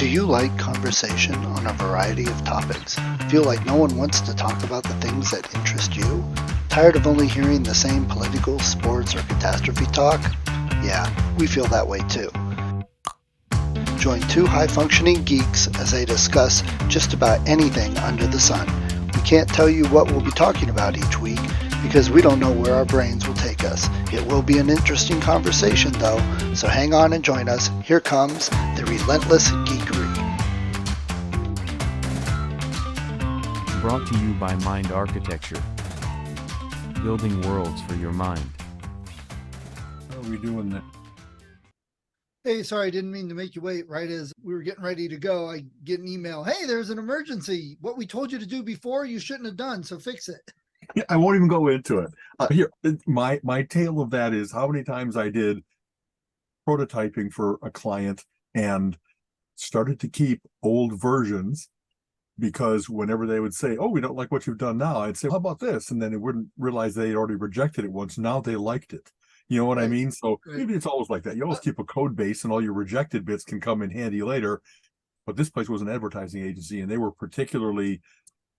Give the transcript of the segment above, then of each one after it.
Do you like conversation on a variety of topics? Feel like no one wants to talk about the things that interest you? Tired of only hearing the same political, sports, or catastrophe talk? Yeah, we feel that way too. Join two high-functioning geeks as they discuss just about anything under the sun. We can't tell you what we'll be talking about each week because we don't know where our brains will take us. It will be an interesting conversation though, so hang on and join us. Here comes the Relentless Geekery. Brought to you by Mind Architecture. Building worlds for your mind. How are we doing that? Hey, sorry, I didn't mean to make you wait. Right as we were getting ready to go, I get an email. Hey, there's an emergency. What we told you to do before, you shouldn't have done, so fix it. I won't even go into it. Here, my tale of that is how many times I did prototyping for a client and started to keep old versions because whenever they would say, "Oh, we don't like what you've done now," I'd say, "How about this?" And then they wouldn't realize they had already rejected it once. Now they liked it. You know what I mean? So maybe it's always like that. You always keep a code base and all your rejected bits can come in handy later. But this place was an advertising agency and they were particularly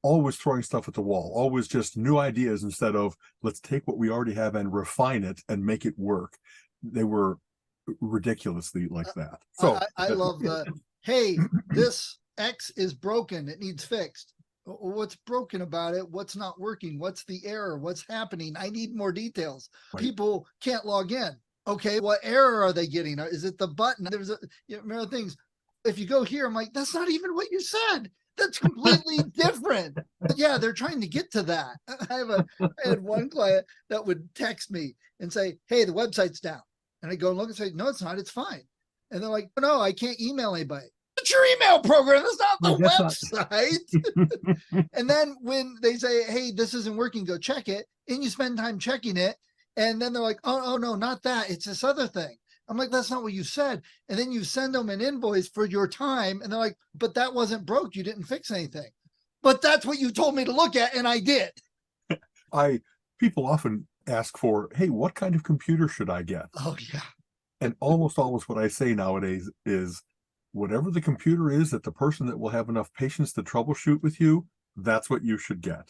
always throwing stuff at the wall, always just new ideas instead of let's take what we already have and refine it and make it work. They were ridiculously like that. So I love the, hey, this X is broken. It needs fixed. What's broken about it? What's not working? What's the error? What's happening? I need more details. Right. People can't log in. Okay, what error are they getting? Is it the button? There's a, remember things. If you go here, I'm like, that's not even what you said. That's completely different. But yeah, they're trying to get to that. I had one client that would text me and say, hey, the website's down. And I go and look and say, no, it's not. It's fine. And they're like, no, I can't email anybody. It's your email program. That's not the website. And then when they say, hey, this isn't working, go check it. And you spend time checking it. And then they're like, oh, no, not that. It's this other thing. I'm like, that's not what you said. And then you send them an invoice for your time. And they're like, but that wasn't broke. You didn't fix anything. But that's what you told me to look at. And I did. People often ask for, hey, what kind of computer should I get? Oh, yeah. And almost always what I say nowadays is whatever the computer is that the person that will have enough patience to troubleshoot with you, that's what you should get.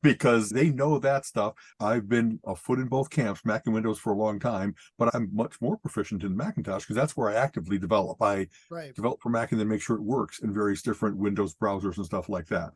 Because they know that stuff. I've been a foot in both camps, Mac and Windows, for a long time, but I'm much more proficient in Macintosh because that's where I actively develop. I develop for Mac and then make sure it works in various different Windows browsers and stuff like that.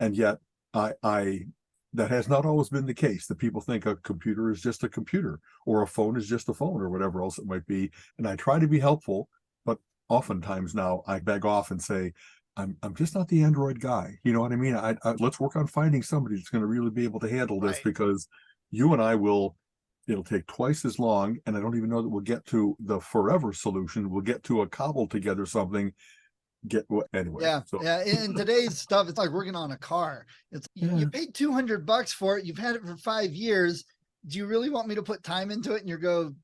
And yet I that has not always been the case. That people think a computer is just a computer or a phone is just a phone or whatever else it might be. And I try to be helpful, but oftentimes now I beg off and say, I'm just not the Android guy. You know what I mean? Let's work on finding somebody that's going to really be able to handle this because you and I it'll take twice as long. And I don't even know that we'll get to the forever solution. We'll get to a cobbled together something. Anyway. Yeah. So. Yeah. In today's stuff, it's like working on a car. It's you paid $200 for it. You've had it for 5 years. Do you really want me to put time into it? And you go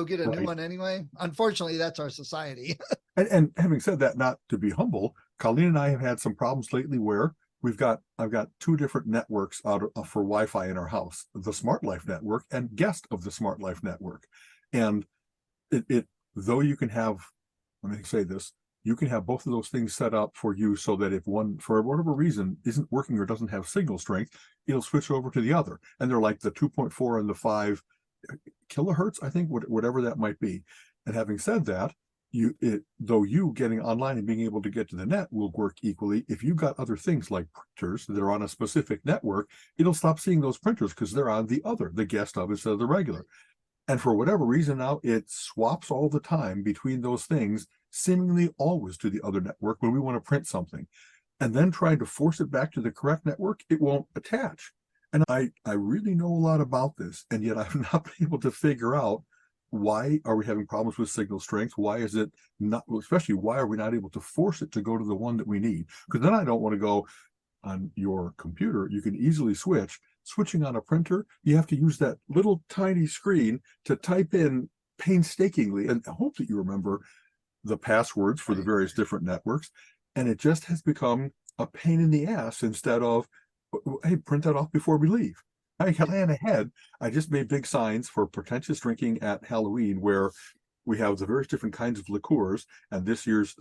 get a new one anyway. Unfortunately, that's our society. And having said that, not to be humble, Colleen and I have had some problems lately where I've got two different networks out for Wi-Fi in our house, the Smart Life network and guest of the Smart Life network. And though you can have, let me say this, you can have both of those things set up for you so that if one, for whatever reason, isn't working or doesn't have signal strength, it'll switch over to the other. And they're like the 2.4 and the 5 kilohertz, I think, whatever that might be. And having said that, though you getting online and being able to get to the net will work equally, if you've got other things like printers that are on a specific network, it'll stop seeing those printers because they're on the guest of instead of the regular. And for whatever reason now, it swaps all the time between those things, seemingly always to the other network when we want to print something. And then trying to force it back to the correct network, it won't attach. And I really know a lot about this, and yet I've not been able to figure out why are we having problems with signal strength? Why is it not, especially why are we not able to force it to go to the one that we need? Because then I don't want to go on your computer. You can easily switching on a printer. You have to use that little tiny screen to type in painstakingly and hope that you remember the passwords for the various different networks. And it just has become a pain in the ass instead of, hey, print that off before we leave. I plan ahead. I just made big signs for pretentious drinking at Halloween where we have the various different kinds of liqueurs, and this year's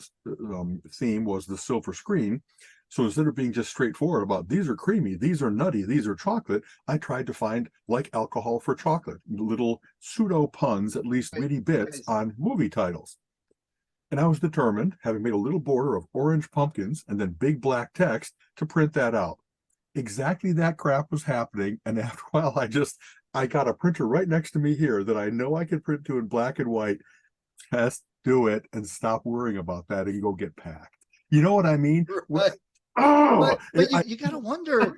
theme was the silver screen. So instead of being just straightforward about these are creamy, these are nutty, these are chocolate, I tried to find, like alcohol for chocolate, little pseudo puns, at least witty bits on movie titles. And I was determined, having made a little border of orange pumpkins and then big black text, to print that out. Exactly that crap was happening. And after a while, I got a printer right next to me here that I know I can print to in black and white. Just do it and stop worrying about that and go get packed. You know what I mean? Right. Oh, But you got to wonder,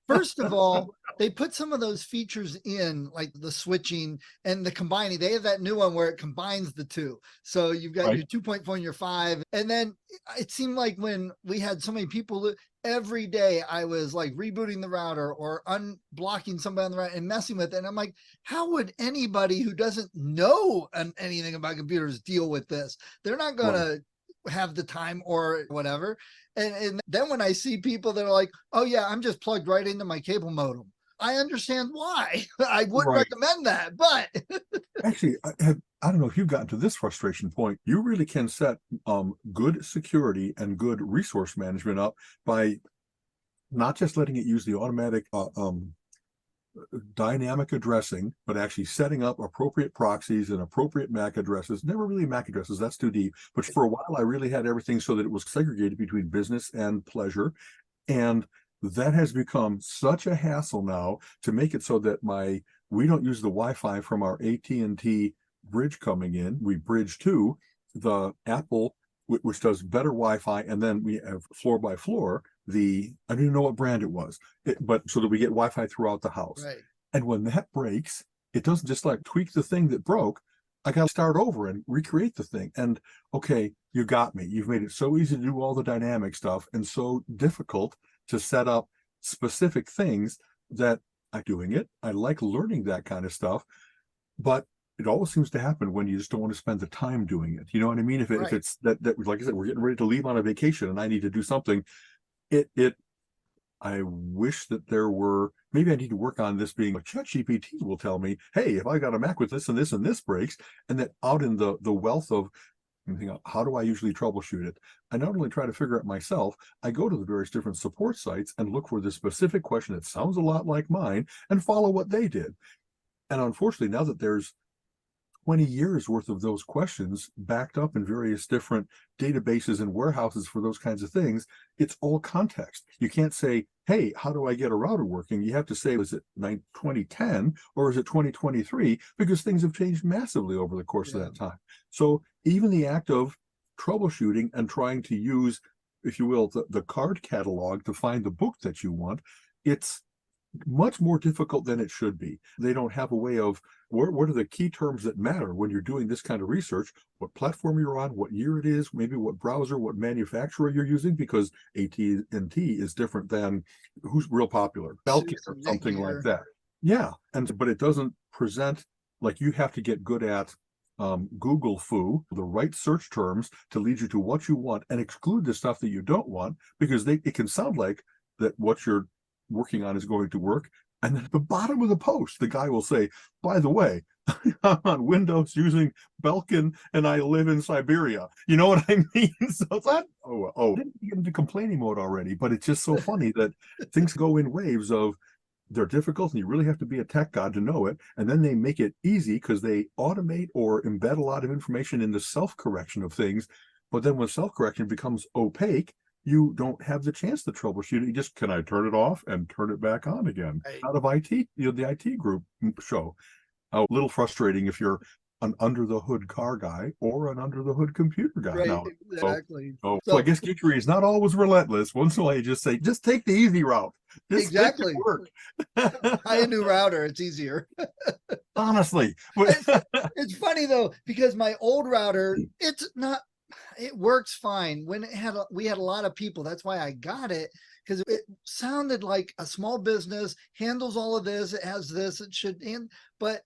first of all, they put some of those features in, like the switching and the combining. They have that new one where it combines the two. So you've got Right. your 2.4 and your 5. And then it seemed like when we had so many people, every day I was like rebooting the router or unblocking somebody on the router and messing with it. And I'm like, how would anybody who doesn't know anything about computers deal with this? They're not going to have the time or whatever. And then when I see people that are like, oh yeah, I'm just plugged right into my cable modem, I understand why. I wouldn't Right. recommend that, but Actually, I don't know if you've gotten to this frustration point. You really can set good security and good resource management up by not just letting it use the automatic dynamic addressing, but actually setting up appropriate proxies and appropriate MAC addresses. Never really MAC addresses, that's too deep. But for a while, I really had everything so that it was segregated between business and pleasure. And that has become such a hassle now to make it so that we don't use the Wi-Fi from our AT&T bridge coming in. We bridge to the Apple, which does better Wi-Fi, and then we have floor by floor I don't even know what brand it was, but so that we get Wi-Fi throughout the house. right. And when that breaks, it doesn't just like tweak the thing that broke. I got to start over and recreate the thing. And okay, you got me. You've made it so easy to do all the dynamic stuff and so difficult to set up specific things that I'm doing it. I like learning that kind of stuff, but it always seems to happen when you just don't want to spend the time doing it. You know what I mean? If Right. it's that, like I said, we're getting ready to leave on a vacation and I need to do something, I wish that there were, maybe I need to work on this being, ChatGPT will tell me, hey, if I got a Mac with this and this and this breaks, and that out in the wealth of, how do I usually troubleshoot it? I not only try to figure it myself, I go to the various different support sites and look for the specific question that sounds a lot like mine and follow what they did. And unfortunately, now that there's 20 years worth of those questions backed up in various different databases and warehouses for those kinds of things, it's all context. You can't say, hey, how do I get a router working? You have to say, is it 2010 or is it 2023? Because things have changed massively over the course of that time. So even the act of troubleshooting and trying to use, if you will, the card catalog to find the book that you want, it's much more difficult than it should be. They don't have a way of what are the key terms that matter when you're doing this kind of research, what platform you're on, what year it is, maybe what browser, what manufacturer you're using, because AT&T is different than who's real popular, Belkin or something like that. Yeah, but it doesn't present, like, you have to get good at Google foo, the right search terms to lead you to what you want and exclude the stuff that you don't want, because it can sound like that what you're working on is going to work. And then at the bottom of the post, the guy will say, by the way, I'm on Windows using Belkin and I live in Siberia. You know what I mean? So it's not, I didn't get into complaining mode already, but it's just so funny that things go in waves of, they're difficult and you really have to be a tech god to know it. And then they make it easy because they automate or embed a lot of information in the self-correction of things. But then when self-correction becomes opaque, you don't have the chance to troubleshoot it. You just, can I turn it off and turn it back on again? Right. Out of IT, the IT group show. A little frustrating if you're an under the hood car guy or an under the hood computer guy. Right, Now, exactly. so I guess geekery is not always relentless. Once in a while, you just say, just take the easy route. Just Exactly. work. Buy a new router, it's easier. Honestly, It's funny though, because my old router, it works fine. When we had a lot of people, that's why I got it, because it sounded like a small business, handles all of this, it has this, it should, but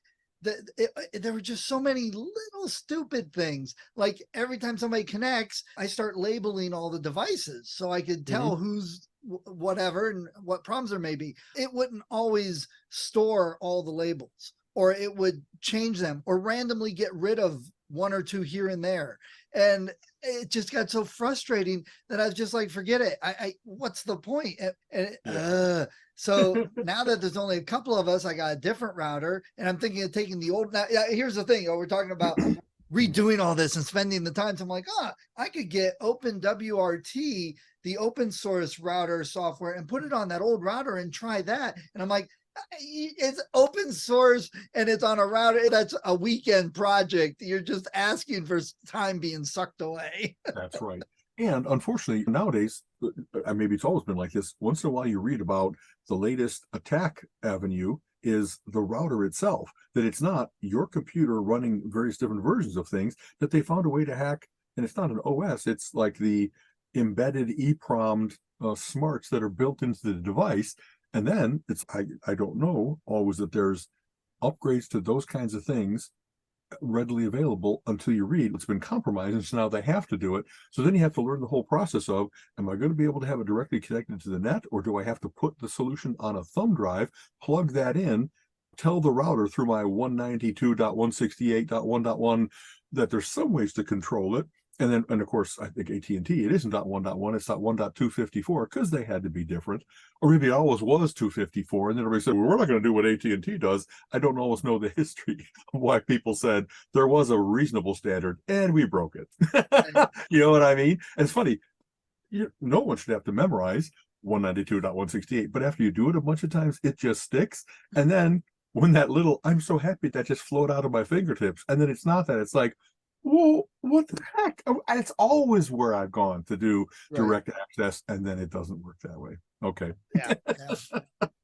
there were just so many little stupid things. Like every time somebody connects, I start labeling all the devices so I could tell who's whatever and what problems there may be. It wouldn't always store all the labels, or it would change them or randomly get rid of one or two here and there. And it just got so frustrating that I was just like, forget it. What's the point? So now that there's only a couple of us, I got a different router, and I'm thinking of taking the old. Now, here's the thing: we're talking about redoing all this and spending the time. So I'm like, I could get OpenWRT, the open source router software, and put it on that old router and try that. And I'm like, it's open source and it's on a router. That's a weekend project. You're just asking for time being sucked away. That's right. And unfortunately, nowadays, maybe it's always been like this. Once in a while, you read about the latest attack avenue is the router itself, that it's not your computer running various different versions of things, that they found a way to hack. And it's not an OS, it's like the embedded EEPROM smarts that are built into the device. And then it's, I don't know always that there's upgrades to those kinds of things readily available until you read it's been compromised, and so now they have to do it. So then you have to learn the whole process of, am I going to be able to have it directly connected to the net, or do I have to put the solution on a thumb drive, plug that in, tell the router through my 192.168.1.1 that there's some ways to control it. And then, and of course, I think AT&T, it isn't .1.1, it's .1.254, because they had to be different. Or maybe it always was 254, and then everybody said, well, we're not going to do what AT&T does. I don't always know the history of why people said there was a reasonable standard, and we broke it. You know what I mean? And it's funny, no one should have to memorize 192.168, but after you do it a bunch of times, it just sticks. And then when that little, I'm so happy that just flowed out of my fingertips, and then it's not that, it's like, well, what the heck? It's always where I've gone to do direct access, and then it doesn't work that way. Okay. Yeah.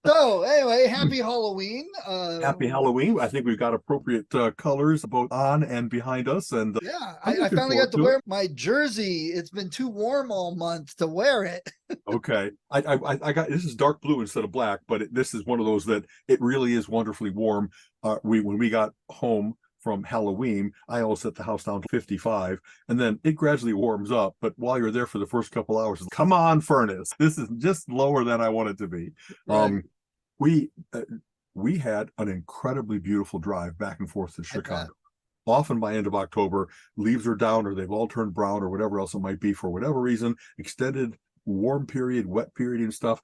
So anyway, happy Halloween. Happy Halloween. I think we've got appropriate colors both on and behind us. And I finally got to wear my jersey. It's been too warm all month to wear it. Okay. I got, this is dark blue instead of black, but this is one of those that it really is wonderfully warm. When we got home from Halloween, I always set the house down to 55, and then it gradually warms up. But while you're there for the first couple hours, come on, furnace, this is just lower than I want it to be. Right. We had an incredibly beautiful drive back and forth to Chicago. Often by end of October, leaves are down, or they've all turned brown, or whatever else it might be for whatever reason, extended warm period, wet period and stuff.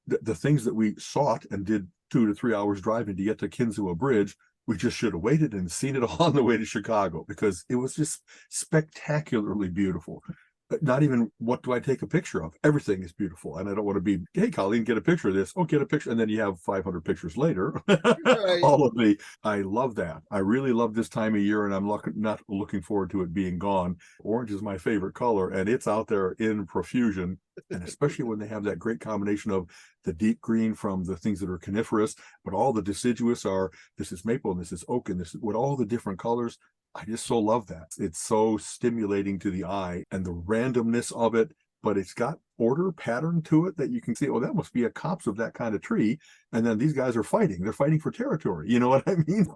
The things that we sought and did 2 to 3 hours driving to get to Kinsua Bridge, we just should have waited and seen it all on the way to Chicago, because it was just spectacularly beautiful. But not even what do I take a picture of? Everything is beautiful. And I don't want to be, hey, Colleen, get a picture of this. Oh, get a picture. And then you have 500 pictures later. Right. All of the, I love that. I really love this time of year, and I'm not looking forward to it being gone. Orange is my favorite color, and it's out there in profusion. And especially when they have that great combination of the deep green from the things that are coniferous, but all the deciduous are, this is maple and this is oak and this is, with all the different colors. I just so love that. It's so stimulating to the eye, and the randomness of it, but it's got order, pattern to it that you can see, oh, that must be a copse of that kind of tree. And then these guys are fighting. They're fighting for territory. You know what I mean?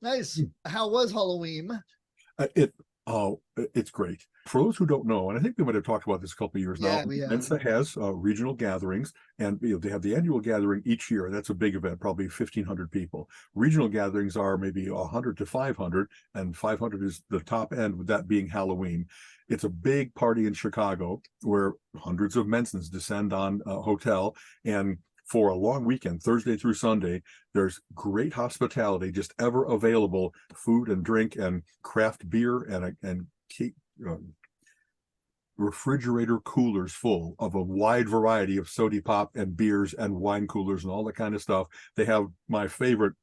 Nice. How was Halloween? It's great. For those who don't know, and I think we might have talked about this a couple of years now, Mensa has regional gatherings, and they have the annual gathering each year. That's a big event, probably 1,500 people. Regional gatherings are maybe 100 to 500, and 500 is the top end, with that being Halloween. It's a big party in Chicago where hundreds of Mensans descend on a hotel, and for a long weekend, Thursday through Sunday, there's great hospitality just ever available, food and drink and craft beer and refrigerator coolers full of a wide variety of soda pop and beers and wine coolers and all that kind of stuff. They have, my favorite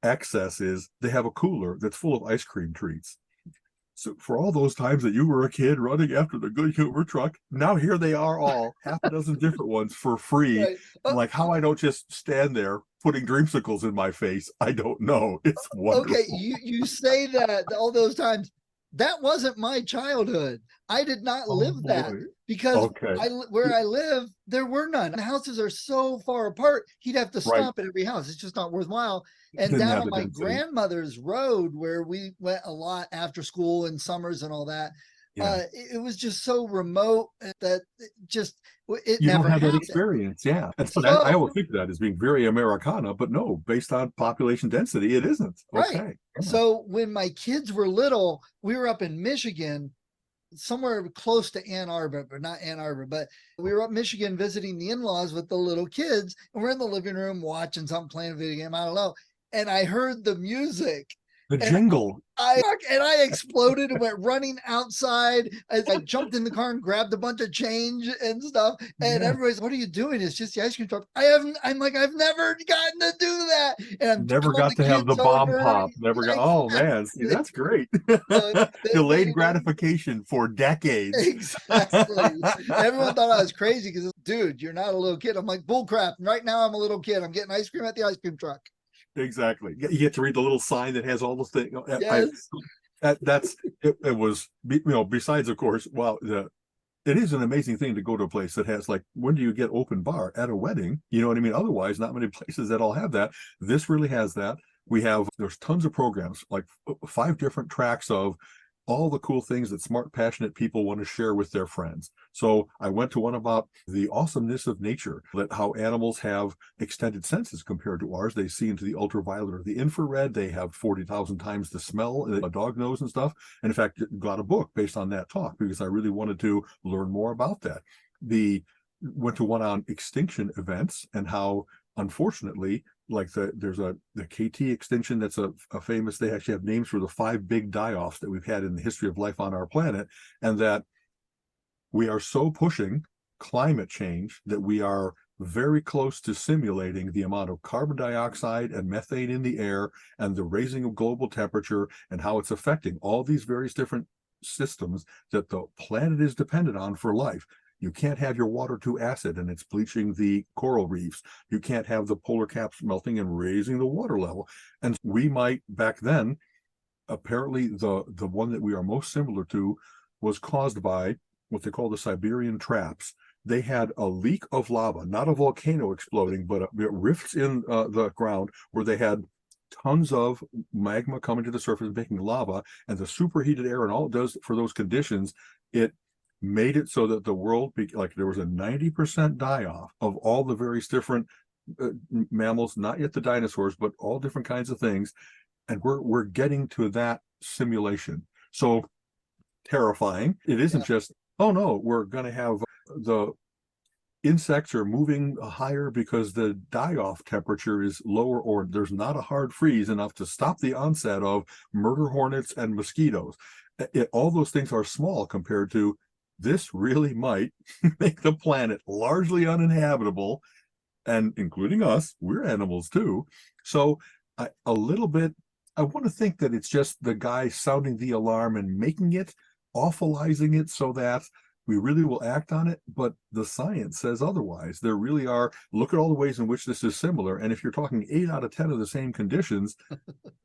excess is they have a cooler that's full of ice cream treats. So for all those times that you were a kid running after the Good Humor truck, now here they are, all half a dozen different ones for free. Right. Like, how I don't just stand there putting dreamsicles in my face, I don't know. It's wonderful. Okay, you say that all those times. That wasn't my childhood. I did not live that, because where I live, there were none. The houses are so far apart, he'd have to stop at every house. It's just not worthwhile. And down on my grandmother's road, where we went a lot after school and summers and all that, Yeah. It was just so remote that it You don't never have that happened. experience. Yeah. And so I So, always think of that as being very Americana, but no, based on population density, it isn't. right. Okay. Yeah. So when my kids were little, we were up in Michigan, somewhere close to Ann Arbor, but not Ann Arbor, but we were up Michigan visiting the in-laws with the little kids, and we're in the living room watching something, playing a video game, I don't know. And I heard the music. The And jingle. I exploded and went running outside. I jumped in the car and grabbed a bunch of change and stuff. And Yeah. everybody's, what are you doing? It's just the ice cream truck. I'm like, I've never gotten to do that. And I'm Never calling got to have the kids bomb over. pop. Never got. Oh man, see, that's great. Delayed gratification for decades. Exactly. Everyone thought I was crazy because, dude, you're not a little kid. I'm like, bull crap. Right now, I'm a little kid. I'm getting ice cream at the ice cream truck. Exactly. You get to read the little sign that has all the things. Yes. It was, besides, of course, it is an amazing thing to go to a place that has, like, when do you get open bar at a wedding? You know what I mean? Otherwise, not many places that all have that. This really has that. There's tons of programs, like 5 different tracks of all the cool things that smart, passionate people want to share with their friends. So I went to one about the awesomeness of nature, that how animals have extended senses compared to ours. They see into the ultraviolet or the infrared. They have 40,000 times the smell a dog knows and stuff. And in fact, got a book based on that talk because I really wanted to learn more about that. Went to one on extinction events and how, unfortunately, like there's the KT extinction that's a famous, they actually have names for the 5 big die-offs that we've had in the history of life on our planet, and that we are so pushing climate change that we are very close to simulating the amount of carbon dioxide and methane in the air and the raising of global temperature and how it's affecting all these various different systems that the planet is dependent on for life. You can't have your water too acid and it's bleaching the coral reefs. You can't have the polar caps melting and raising the water level. And we might, back then, apparently the one that we are most similar to was caused by what they call the Siberian traps. They had a leak of lava, not a volcano exploding, but rifts in the ground where they had tons of magma coming to the surface, making lava, and the superheated air and all it does for those conditions, it made it so that the world, like there was a 90% die-off of all the various different mammals, not yet the dinosaurs, but all different kinds of things. And we're getting to that simulation. So terrifying. It isn't just, oh no, we're going to have the insects are moving higher because the die-off temperature is lower, or there's not a hard freeze enough to stop the onset of murder hornets and mosquitoes. All those things are small compared to this really might make the planet largely uninhabitable, and including us, we're animals too. So I want to think that it's just the guy sounding the alarm and making it, awfulizing it so that we really will act on it. But the science says otherwise. There really are, look at all the ways in which this is similar. And if you're talking 8 out of 10 of the same conditions,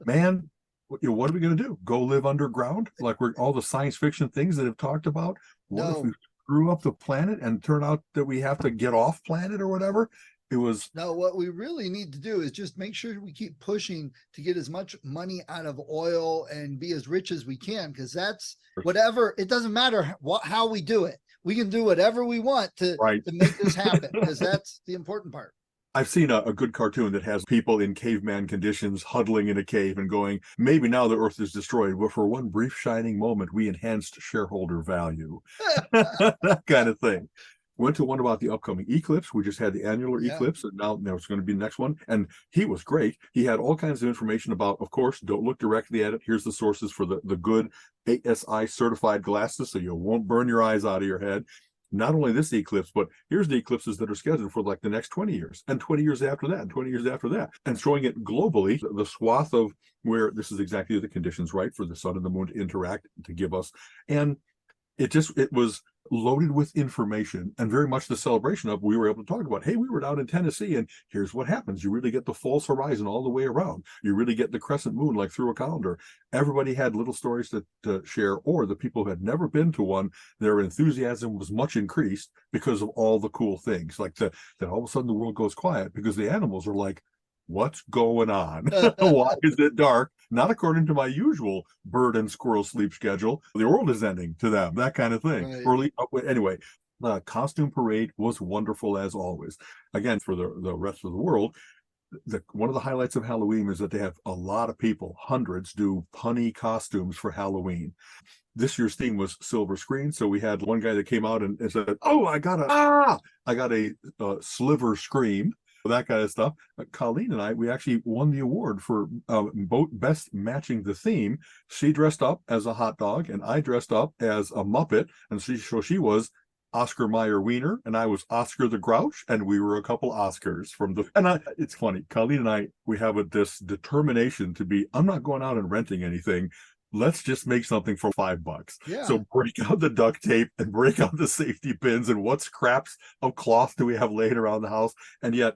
man, what are we going to do? Go live underground? Like we're all the science fiction things that have talked about? What if we screw up the planet and turn out that we have to get off planet or whatever? No, what we really need to do is just make sure we keep pushing to get as much money out of oil and be as rich as we can, because that's whatever, it doesn't matter how we do it. We can do whatever we want to make this happen, because that's the important part. I've seen a good cartoon that has people in caveman conditions huddling in a cave and going, maybe now the earth is destroyed, but for one brief shining moment, we enhanced shareholder value. That kind of thing. Went to one about the upcoming eclipse. We just had the annular eclipse, and now it's going to be the next one. And he was great. He had all kinds of information about, of course, don't look directly at it. Here's the sources for the good ASI certified glasses so you won't burn your eyes out of your head. Not only this eclipse, but here's the eclipses that are scheduled for like the next 20 years and 20 years after that and 20 years after that, and showing it globally, the swath of where this is exactly the conditions right for the sun and the moon to interact to give us. And it was loaded with information, and very much the celebration of, we were able to talk about, hey, we were down in Tennessee and here's what happens. You really get the false horizon all the way around. You really get the crescent moon like through a calendar. Everybody had little stories to share, or the people who had never been to one, their enthusiasm was much increased because of all the cool things, like that all of a sudden the world goes quiet because the animals are like, what's going on? Why is it dark? Not according to my usual bird and squirrel sleep schedule. The world is ending to them, that kind of thing. Right. Anyway, the costume parade was wonderful as always. Again, for the rest of the world, one of the highlights of Halloween is that they have a lot of people, hundreds, do punny costumes for Halloween. This year's theme was silver screen, so we had one guy that came out and said, "Oh, I got a sliver scream." That kind of stuff. Colleen and I, we actually won the award for both best matching the theme. She dressed up as a hot dog, and I dressed up as a Muppet, and she was Oscar Mayer Wiener, and I was Oscar the Grouch, and we were a couple Oscars from the. And it's funny, Colleen and I, we have this determination to be. I'm not going out and renting anything. Let's just make something for $5. Yeah. So break out the duct tape and break out the safety pins and what scraps of cloth do we have laying around the house? And yet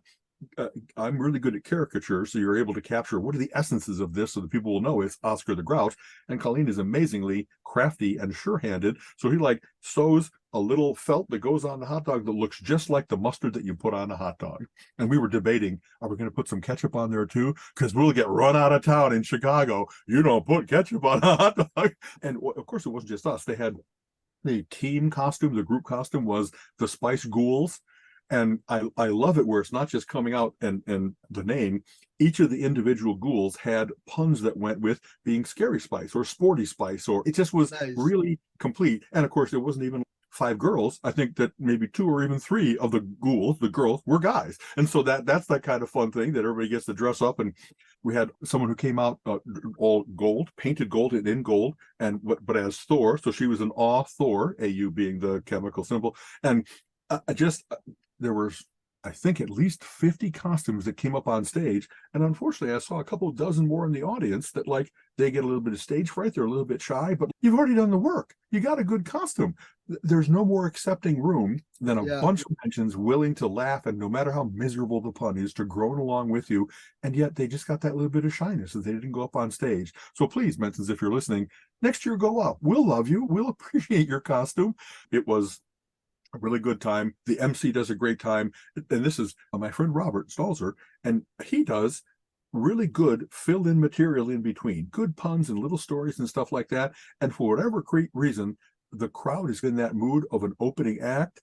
I'm really good at caricature, so you're able to capture what are the essences of this so that people will know it's Oscar the Grouch. And Colleen is amazingly crafty and sure-handed, so he like sews a little felt that goes on the hot dog that looks just like the mustard that you put on a hot dog. And we were debating, are we going to put some ketchup on there too? Because we'll get run out of town in Chicago. You don't put ketchup on a hot dog. And of course, it wasn't just us. They had the team costume, the group costume was the Spice Ghouls. And I love it where it's not just coming out and the name. Each of the individual ghouls had puns that went with being Scary Spice or Sporty Spice, or it just was Nice. really complete. And of course, it wasn't even 5 girls. I think that maybe 2 or even 3 of the ghouls, the girls, were guys. And so that's that kind of fun thing that everybody gets to dress up. And we had someone who came out all gold, painted gold and in gold, and but as Thor. So she was an Thor, AU being the chemical symbol. And there was, I think, at least 50 costumes that came up on stage. And unfortunately, I saw a couple dozen more in the audience that like they get a little bit of stage fright. They're a little bit shy, but you've already done the work. You got a good costume. There's no more accepting room than a bunch of mentions willing to laugh, and no matter how miserable the pun is, to groan along with you. And yet they just got that little bit of shyness that they didn't go up on stage. So please, Mentions, if you're listening, next year go up. We'll love you. We'll appreciate your costume. It was a really good time. The MC does a great time. And this is my friend Robert Stalzer, and he does really good fill-in material in between, good puns and little stories and stuff like that. And for whatever reason, the crowd is in that mood of an opening act.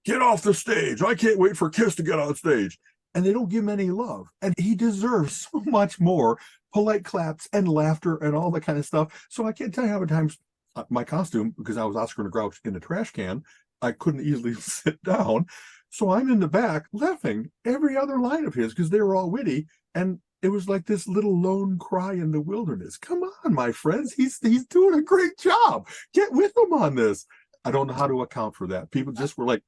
Get off the stage. I can't wait for Kiss to get on stage. And they don't give him any love. And he deserves so much more polite claps and laughter and all that kind of stuff. So I can't tell you how many times my costume, because I was Oscar the Grouch in the trash can, I couldn't easily sit down. So I'm in the back laughing every other line of his because they were all witty. And it was like this little lone cry in the wilderness. Come on, my friends. He's doing a great job. Get with him on this. I don't know how to account for that. People just were like,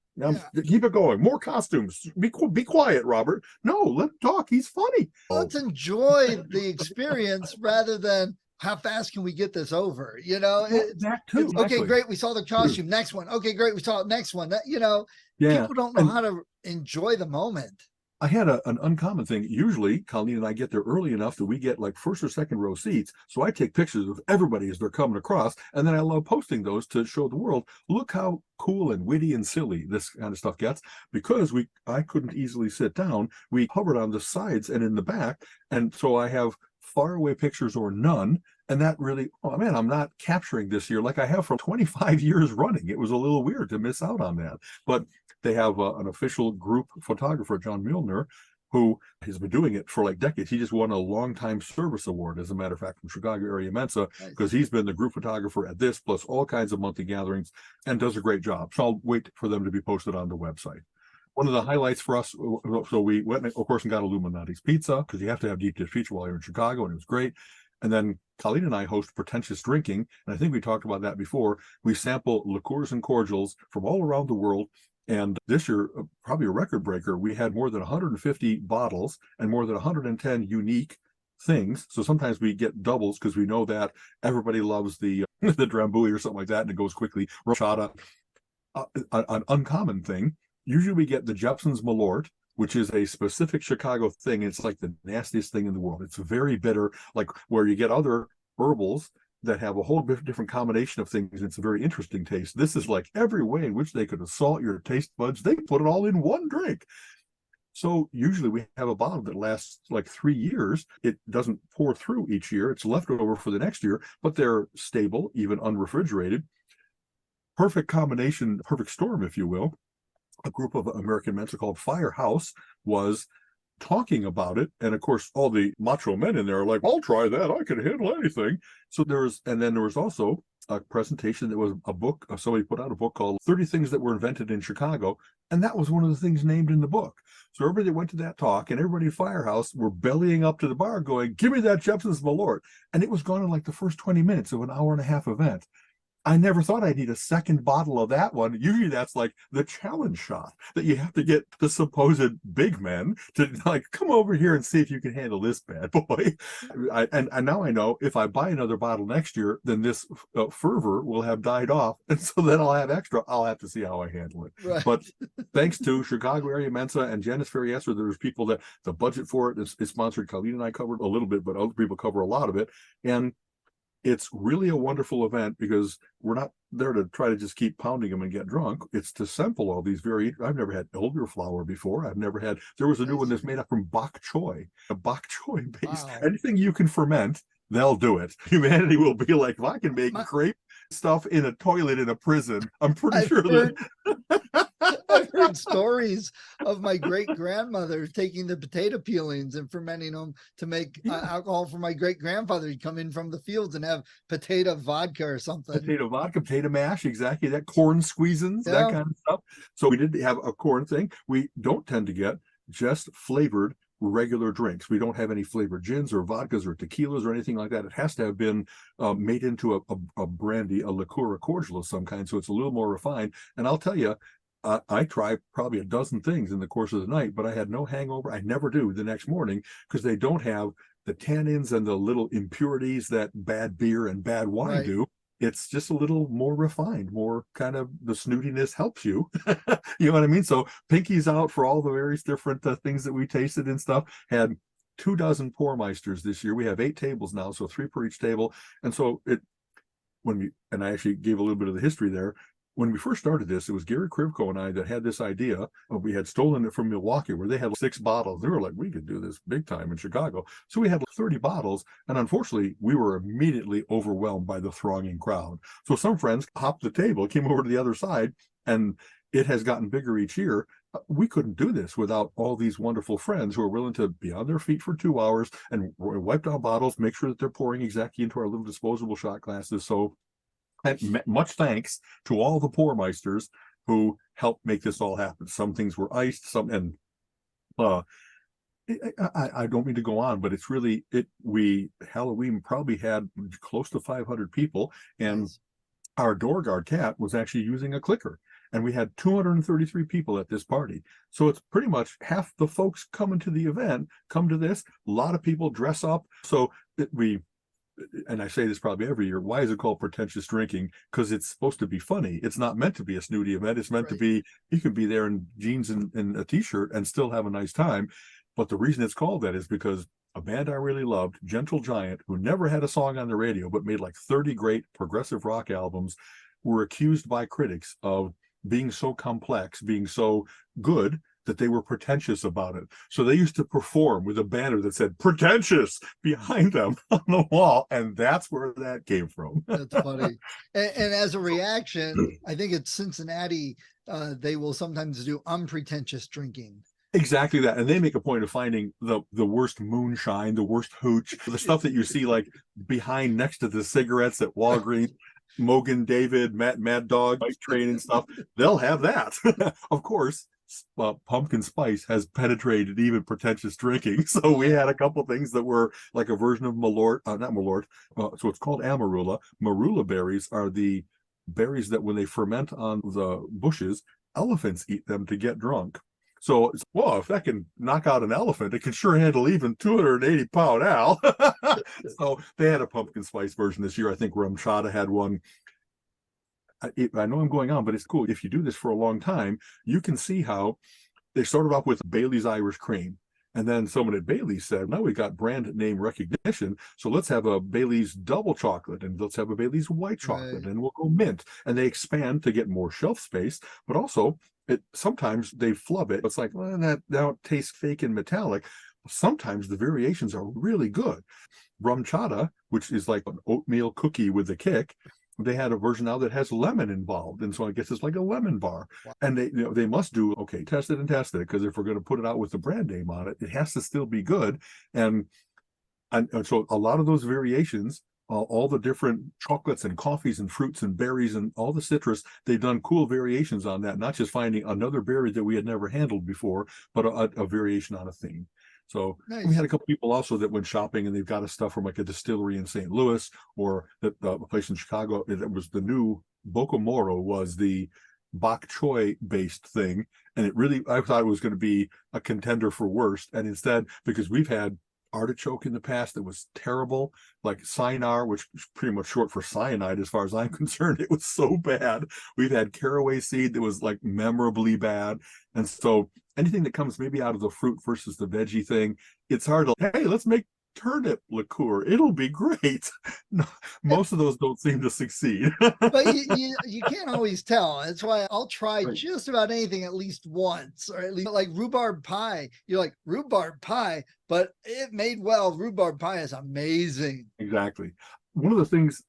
keep it going. More costumes. Be quiet, Robert. No, let him talk. He's funny. Let's enjoy the experience rather than how fast can we get this over? You know, that too. Okay, great. We saw the costume. Next one. Okay, great. We saw it. Next one. People don't know how to enjoy the moment. I had an uncommon thing. Usually, Colleen and I get there early enough that we get like first or second row seats. So I take pictures of everybody as they're coming across. And then I love posting those to show the world, look how cool and witty and silly this kind of stuff gets. Because I couldn't easily sit down. We hovered on the sides and in the back. And so I have far away pictures or none. And that really, oh man, I'm not capturing this year like I have for 25 years running. It was a little weird to miss out on that. But they have an official group photographer, John Milner, who has been doing it for like decades. He just won a longtime service award, as a matter of fact, from Chicago Area Mensa, because he's been the group photographer at this, plus all kinds of monthly gatherings, and does a great job. So I'll wait for them to be posted on the website. One of the highlights for us, so we went, of course, and got Illuminati's Pizza, because you have to have deep dish pizza while you're in Chicago, and it was great. And then Colleen and I host Pretentious Drinking, and I think we talked about that before. We sample liqueurs and cordials from all around the world. And this year, probably a record breaker, we had more than 150 bottles and more than 110 unique things. So sometimes we get doubles because we know that everybody loves the Drambuie or something like that, and it goes quickly. Rochata, an uncommon thing. Usually we get the Jeppson's Malort, which is a specific Chicago thing. It's like the nastiest thing in the world. It's very bitter, like where you get other herbals that have a whole different combination of things. It's a very interesting taste. This is like every way in which they could assault your taste buds. They put it all in one drink. So usually we have a bottle that lasts like 3 years. It doesn't pour through each year. It's left over for the next year, but they're stable, even unrefrigerated. Perfect combination, perfect storm, if you will. A group of American men called Firehouse was talking about it. And of course, all the macho men in there are like, I'll try that. I can handle anything. So then there was also a presentation that was a book. Somebody put out a book called 30 Things That Were Invented in Chicago. And that was one of the things named in the book. So everybody that went to that talk and everybody at Firehouse were bellying up to the bar going, give me that Jeppson's Malort. And it was gone in like the first 20 minutes of an hour and a half event. I never thought I'd need a second bottle of that one. Usually that's like the challenge shot that you have to get the supposed big men to like, come over here and see if you can handle this bad boy. And now I know if I buy another bottle next year, then this fervor will have died off. And so then I'll have extra. I'll have to see how I handle it. Right. But thanks to Chicago Area Mensa and Janice Ferriesser, there's people that the budget for it is sponsored. Colleen and I covered a little bit, but other people cover a lot of it. And it's really a wonderful event because we're not there to try to just keep pounding them and get drunk. It's to sample all these I've never had elderflower before. There was a new one that's made up from bok choy, a bok choy base. Wow. Anything you can ferment, they'll do it. Humanity will be like, if I can make grape stuff in a toilet in a prison, I'm pretty sure that I've heard stories of my great grandmother taking the potato peelings and fermenting them to make alcohol for my great grandfather. He'd come in from the fields and have potato vodka or something. Potato vodka, potato mash, exactly that, corn squeezins, that kind of stuff. So we did have a corn thing. We don't tend to get just flavored regular drinks. We don't have any flavored gins or vodkas or tequilas or anything like that. It has to have been made into a brandy, a liqueur, a cordial of some kind. So it's a little more refined. And I'll tell you, I tried probably a dozen things in the course of the night, but I had no hangover. I never do the next morning because they don't have the tannins and the little impurities that bad beer and bad wine do. It's just a little more refined, more kind of the snootiness helps you. You know what I mean? So Pinky's out for all the various different things that we tasted and stuff. Had 24 Pourmeisters this year. We have 8 tables now, so 3 per each table. And so and I actually gave a little bit of the history there. When we first started this, it was Gary Krivko and I that had this idea. We had stolen it from Milwaukee, where they had 6 bottles. They were like, we could do this big time in Chicago. So we had 30 bottles. And unfortunately, we were immediately overwhelmed by the thronging crowd. So some friends hopped the table, came over to the other side, and it has gotten bigger each year. We couldn't do this without all these wonderful friends who are willing to be on their feet for 2 hours and wipe down bottles, make sure that they're pouring exactly into our little disposable shot glasses. So much thanks to all the Pourmeisters who helped make this all happen. Some things were iced, I don't mean to go on, but it's really Halloween probably had close to 500 people, and our door guard cat was actually using a clicker, and we had 233 people at this party. So it's pretty much half the folks coming to the event come to this. A lot of people dress up. So and I say this probably every year, why is it called pretentious drinking? Because it's supposed to be funny. It's not meant to be a snooty event. It's meant to be, you can be there in jeans and a t-shirt and still have a nice time. But the reason it's called that is because a band I really loved, Gentle Giant, who never had a song on the radio, but made like 30 great progressive rock albums, were accused by critics of being so complex, being so good, that they were pretentious about it. So they used to perform with a banner that said pretentious behind them on the wall. And that's where that came from. That's funny. And as a reaction, I think it's Cincinnati, they will sometimes do unpretentious drinking. Exactly that. And they make a point of finding the worst moonshine, the worst hooch, the stuff that you see like behind next to the cigarettes at Walgreens. Mogan David, Mad Dog, Mike Train and stuff. They'll have that. Of course. Pumpkin spice has penetrated even pretentious drinking. So we had a couple things that were like a version of Malort, not Malort. So it's called Amarula. Marula berries are the berries that when they ferment on the bushes, elephants eat them to get drunk. So, well, if that can knock out an elephant, it can sure handle even 280-pound Al. So they had a pumpkin spice version this year. I think Ramchada had one. I know I'm going on, but it's cool. If you do this for a long time, you can see how they started off with Bailey's Irish Cream. And then someone at Bailey's said, now we got brand name recognition. So let's have a Bailey's double chocolate and let's have a Bailey's white chocolate and we'll go mint. And they expand to get more shelf space, but also sometimes they flub it. It's like, well, that now it tastes fake and metallic. Sometimes the variations are really good. Rum chata, which is like an oatmeal cookie with a kick, they had a version now that has lemon involved, and so I guess it's like a lemon bar. And they must do okay, test it, because if we're going to put it out with the brand name on it, it has to still be good. And so a lot of those variations, all the different chocolates and coffees and fruits and berries and all the citrus, they've done cool variations on that, not just finding another berry that we had never handled before, but a variation on a theme. So Nice. we had a couple people also that went shopping and they've got a stuff from like a distillery in St. Louis, or a place in Chicago that was the new Bocamoro was the bok choy based thing. And I thought it was going to be a contender for worst. And instead, because we've had artichoke in the past that was terrible, like Cynar, which is pretty much short for cyanide as far as I'm concerned. It was so bad. We've had caraway seed that was like memorably bad. And so anything that comes maybe out of the fruit versus the veggie thing, it's hard to, hey, let's make turnip liqueur. It'll be great. No, most of those don't seem to succeed. But you can't always tell. That's why I'll try just about anything at least once, or at least like rhubarb pie. You're like, rhubarb pie, but it made well. Rhubarb pie is amazing. Exactly. One of the things,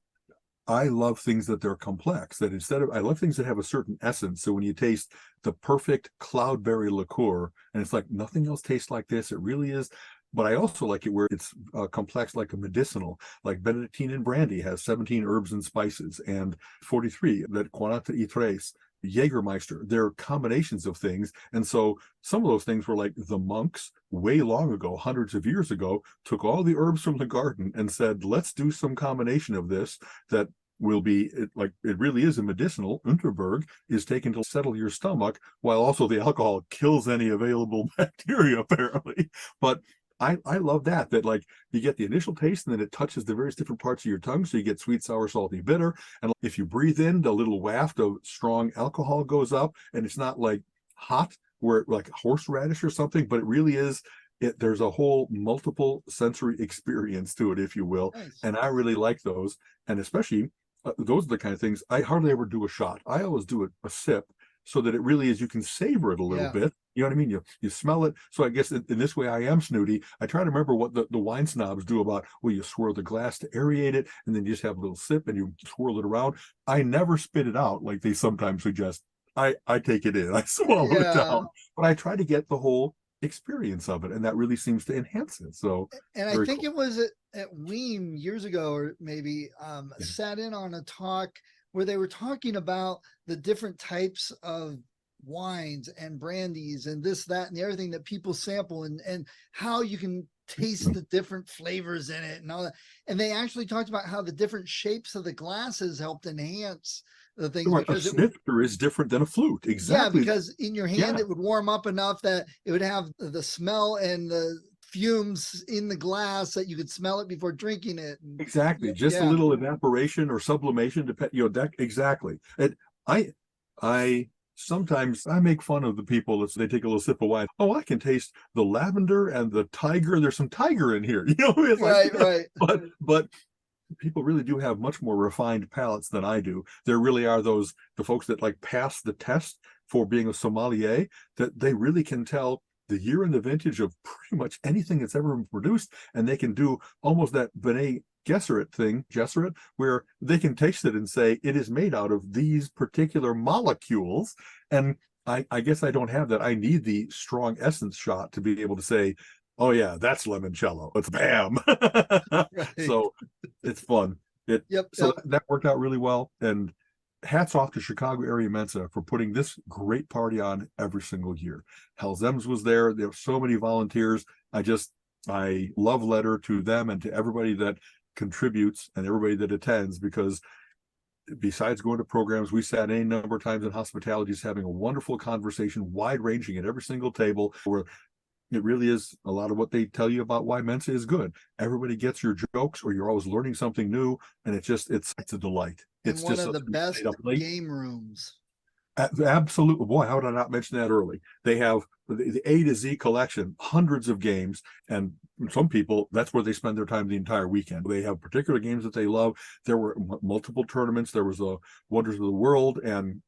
I love things that they're complex, that I love things that have a certain essence. So when you taste the perfect cloudberry liqueur, and it's like nothing else tastes like this, it really is. But I also like it where it's complex, like a medicinal, like Benedictine and brandy has 17 herbs and spices, and 43, that 43, Jägermeister. They're combinations of things. And so some of those things were like the monks way long ago, hundreds of years ago, took all the herbs from the garden and said, let's do some combination of this that will be it really is a medicinal. Unterberg is taken to settle your stomach, while also the alcohol kills any available bacteria, apparently. But I love that like you get the initial taste and then it touches the various different parts of your tongue. So you get sweet, sour, salty, bitter. And if you breathe in, the little waft of strong alcohol goes up, and it's not like hot where like horseradish or something, but it really is. There's a whole multiple sensory experience to it, if you will. Nice. And I really like those. And especially those are the kind of things I hardly ever do a shot. I always do a sip, so that it really is, you can savor it a little bit. You know what I mean? You smell it. So I guess in this way I am snooty. I try to remember what the wine snobs do about, well, you swirl the glass to aerate it, and then you just have a little sip and you swirl it around. I never spit it out like they sometimes suggest. I take it in, I swallow it down, but I try to get the whole experience of it, and that really seems to enhance it. So, and I think it was at Weem years ago, or maybe sat in on a talk where they were talking about the different types of wines and brandies and this, that, and the other thing that people sample, and how you can taste the different flavors in it and all that. And they actually talked about how the different shapes of the glasses helped enhance the things. Right, because a snifter is different than a flute. Exactly. Yeah, because in your hand it would warm up enough that it would have the smell and the fumes in the glass that you could smell it before drinking it. Exactly. Just a little evaporation or sublimation, exactly. I sometimes I make fun of the people that they take a little sip of wine. Oh, I can taste the lavender and the tiger. There's some tiger in here. It's right. But people really do have much more refined palates than I do. There really are the folks that like pass the test for being a sommelier, that they really can tell the year and the vintage of pretty much anything that's ever been produced, and they can do almost that Bene Gesserit, where they can taste it and say it is made out of these particular molecules. And I guess I don't have that. I need the strong essence shot to be able to say, oh yeah, that's limoncello. It's bam. Right. So it's fun. That worked out really well. And hats off to Chicago Area Mensa for putting this great party on every single year. Hell's Ems was there. There were so many volunteers. I love letter to them and to everybody that contributes and everybody that attends, because besides going to programs, we sat any number of times in hospitalities having a wonderful conversation, wide ranging at every single table, where it really is a lot of what they tell you about why Mensa is good. Everybody gets your jokes, or you're always learning something new, and it's a delight. It's one just of the best game rooms. Absolutely. Boy, how did I not mention that early? They have the A to Z collection, hundreds of games, and some people, that's where they spend their time the entire weekend. They have particular games that they love. There were multiple tournaments. There was a Wonders of the World, and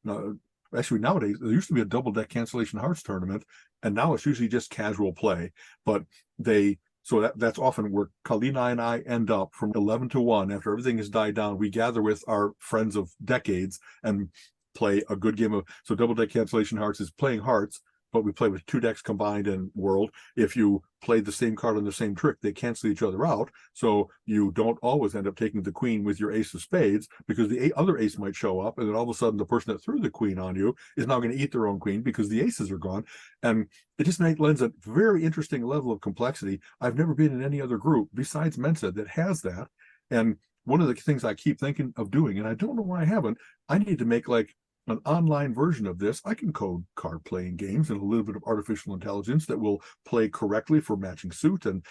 Actually, nowadays there used to be a double deck Cancellation Hearts tournament, and now it's usually just casual play. But that's often where Kalina and I end up from 11 to 1. After everything has died down, we gather with our friends of decades and play a good game of. So double deck Cancellation Hearts is playing hearts, but we play with 2 decks combined in World. If you play the same card on the same trick, they cancel each other out. So you don't always end up taking the queen with your ace of spades, because the other ace might show up, and then all of a sudden the person that threw the queen on you is now going to eat their own queen because the aces are gone. And it just lends a very interesting level of complexity. I've never been in any other group besides Mensa that has that. And one of the things I keep thinking of doing, and I don't know why I haven't, I need to make like an online version of this. I can code card playing games and a little bit of artificial intelligence that will play correctly for matching suit, and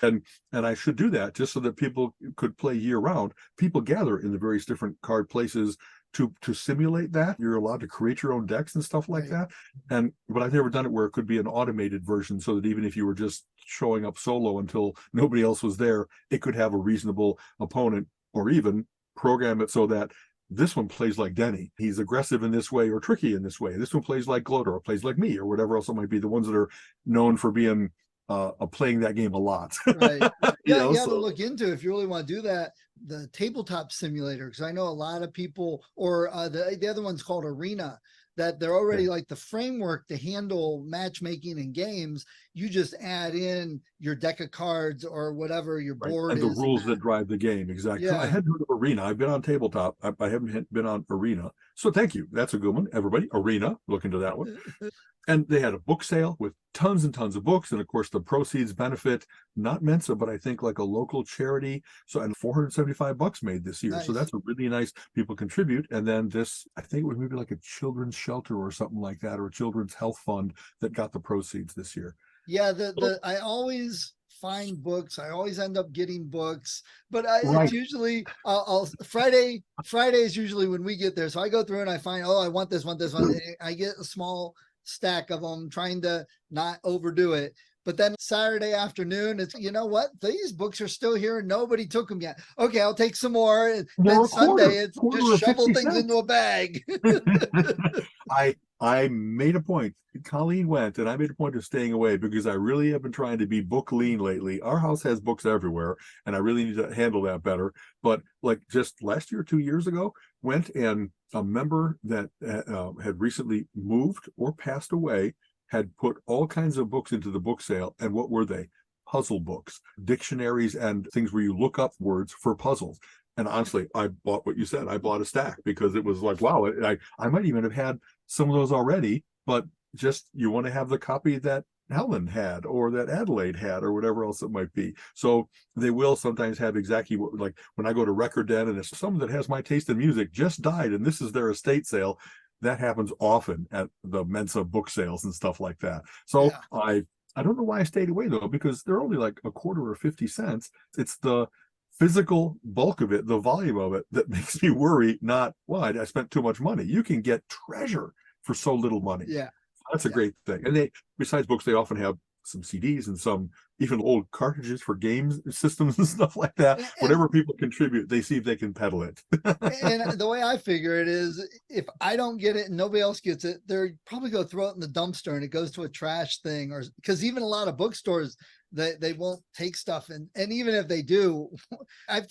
I should do that just so that people could play year round. People gather in the various different card places to simulate that. You're allowed to create your own decks and stuff like that. But I've never done it where it could be an automated version, so that even if you were just showing up solo until nobody else was there, it could have a reasonable opponent, or even program it so that this one plays like Denny. He's aggressive in this way or tricky in this way. This one plays like Gloater or plays like me or whatever else it might be. The ones that are known for being playing that game a lot. Right. You Yeah, know, you have to so- look into, if you really want to do that, the tabletop simulator, because I know a lot of people, or the other one's called Arena, that they're already like the framework to handle matchmaking and games. You just add in your deck of cards or whatever your Right. board And is. the rules that drive the game. Exactly. Yeah. I hadn't heard of Arena. I've been on tabletop. I haven't been on Arena. So thank you. That's a good one. Everybody, Arena, look into that one. And they had a book sale with tons and tons of books. And of course, the proceeds benefit not Mensa, but I think like a local charity. So, and $475 made this year. Nice. So that's a really nice, people contribute. And then this, I think it was maybe like a children's shelter or something like that, or a children's health fund that got the proceeds this year. Yeah, I always find books. I always end up getting books, but Right. it's usually Friday is usually when we get there. So I go through and I find, I want this one. I get a small stack of them, trying to not overdo it. But then Saturday afternoon, it's, you know what? These books are still here and nobody took them yet. Okay, I'll take some more. And They're then a quarter- Sunday, it's quarter just of shovel 50 things cents. into a bag. I made a point. Colleen went, and I made a point of staying away because I really have been trying to be book lean lately. Our house has books everywhere, and I really need to handle that better. But like just last year, 2 years ago, went, and a member that had recently moved or passed away had put all kinds of books into the book sale. And what were they? Puzzle books, dictionaries, and things where you look up words for puzzles. And honestly, I bought what you said. I bought a stack because it was like, wow, I might even have had some of those already, but just you want to have the copy that Helen had or that Adelaide had or whatever else it might be. So they will sometimes have exactly what, like when I go to Record Den and it's someone that has my taste in music just died and this is their estate sale. That happens often at the Mensa book sales and stuff like that. So Yeah. I don't know why I stayed away though, because they're only like a quarter or 50 cents. It's the physical bulk of it, the volume of it, that makes me worry. Not, well, I spent too much money. You can get treasure for so little money. Yeah. That's a great thing. And they, besides books, they often have some CDs and some even old cartridges for games systems and stuff like that. And- Whatever people contribute, they see if they can peddle it. And the way I figure it is, if I don't get it and nobody else gets it, they're probably go throw it in the dumpster and it goes to a trash thing, or because even a lot of bookstores, they won't take stuff. And even if they do, I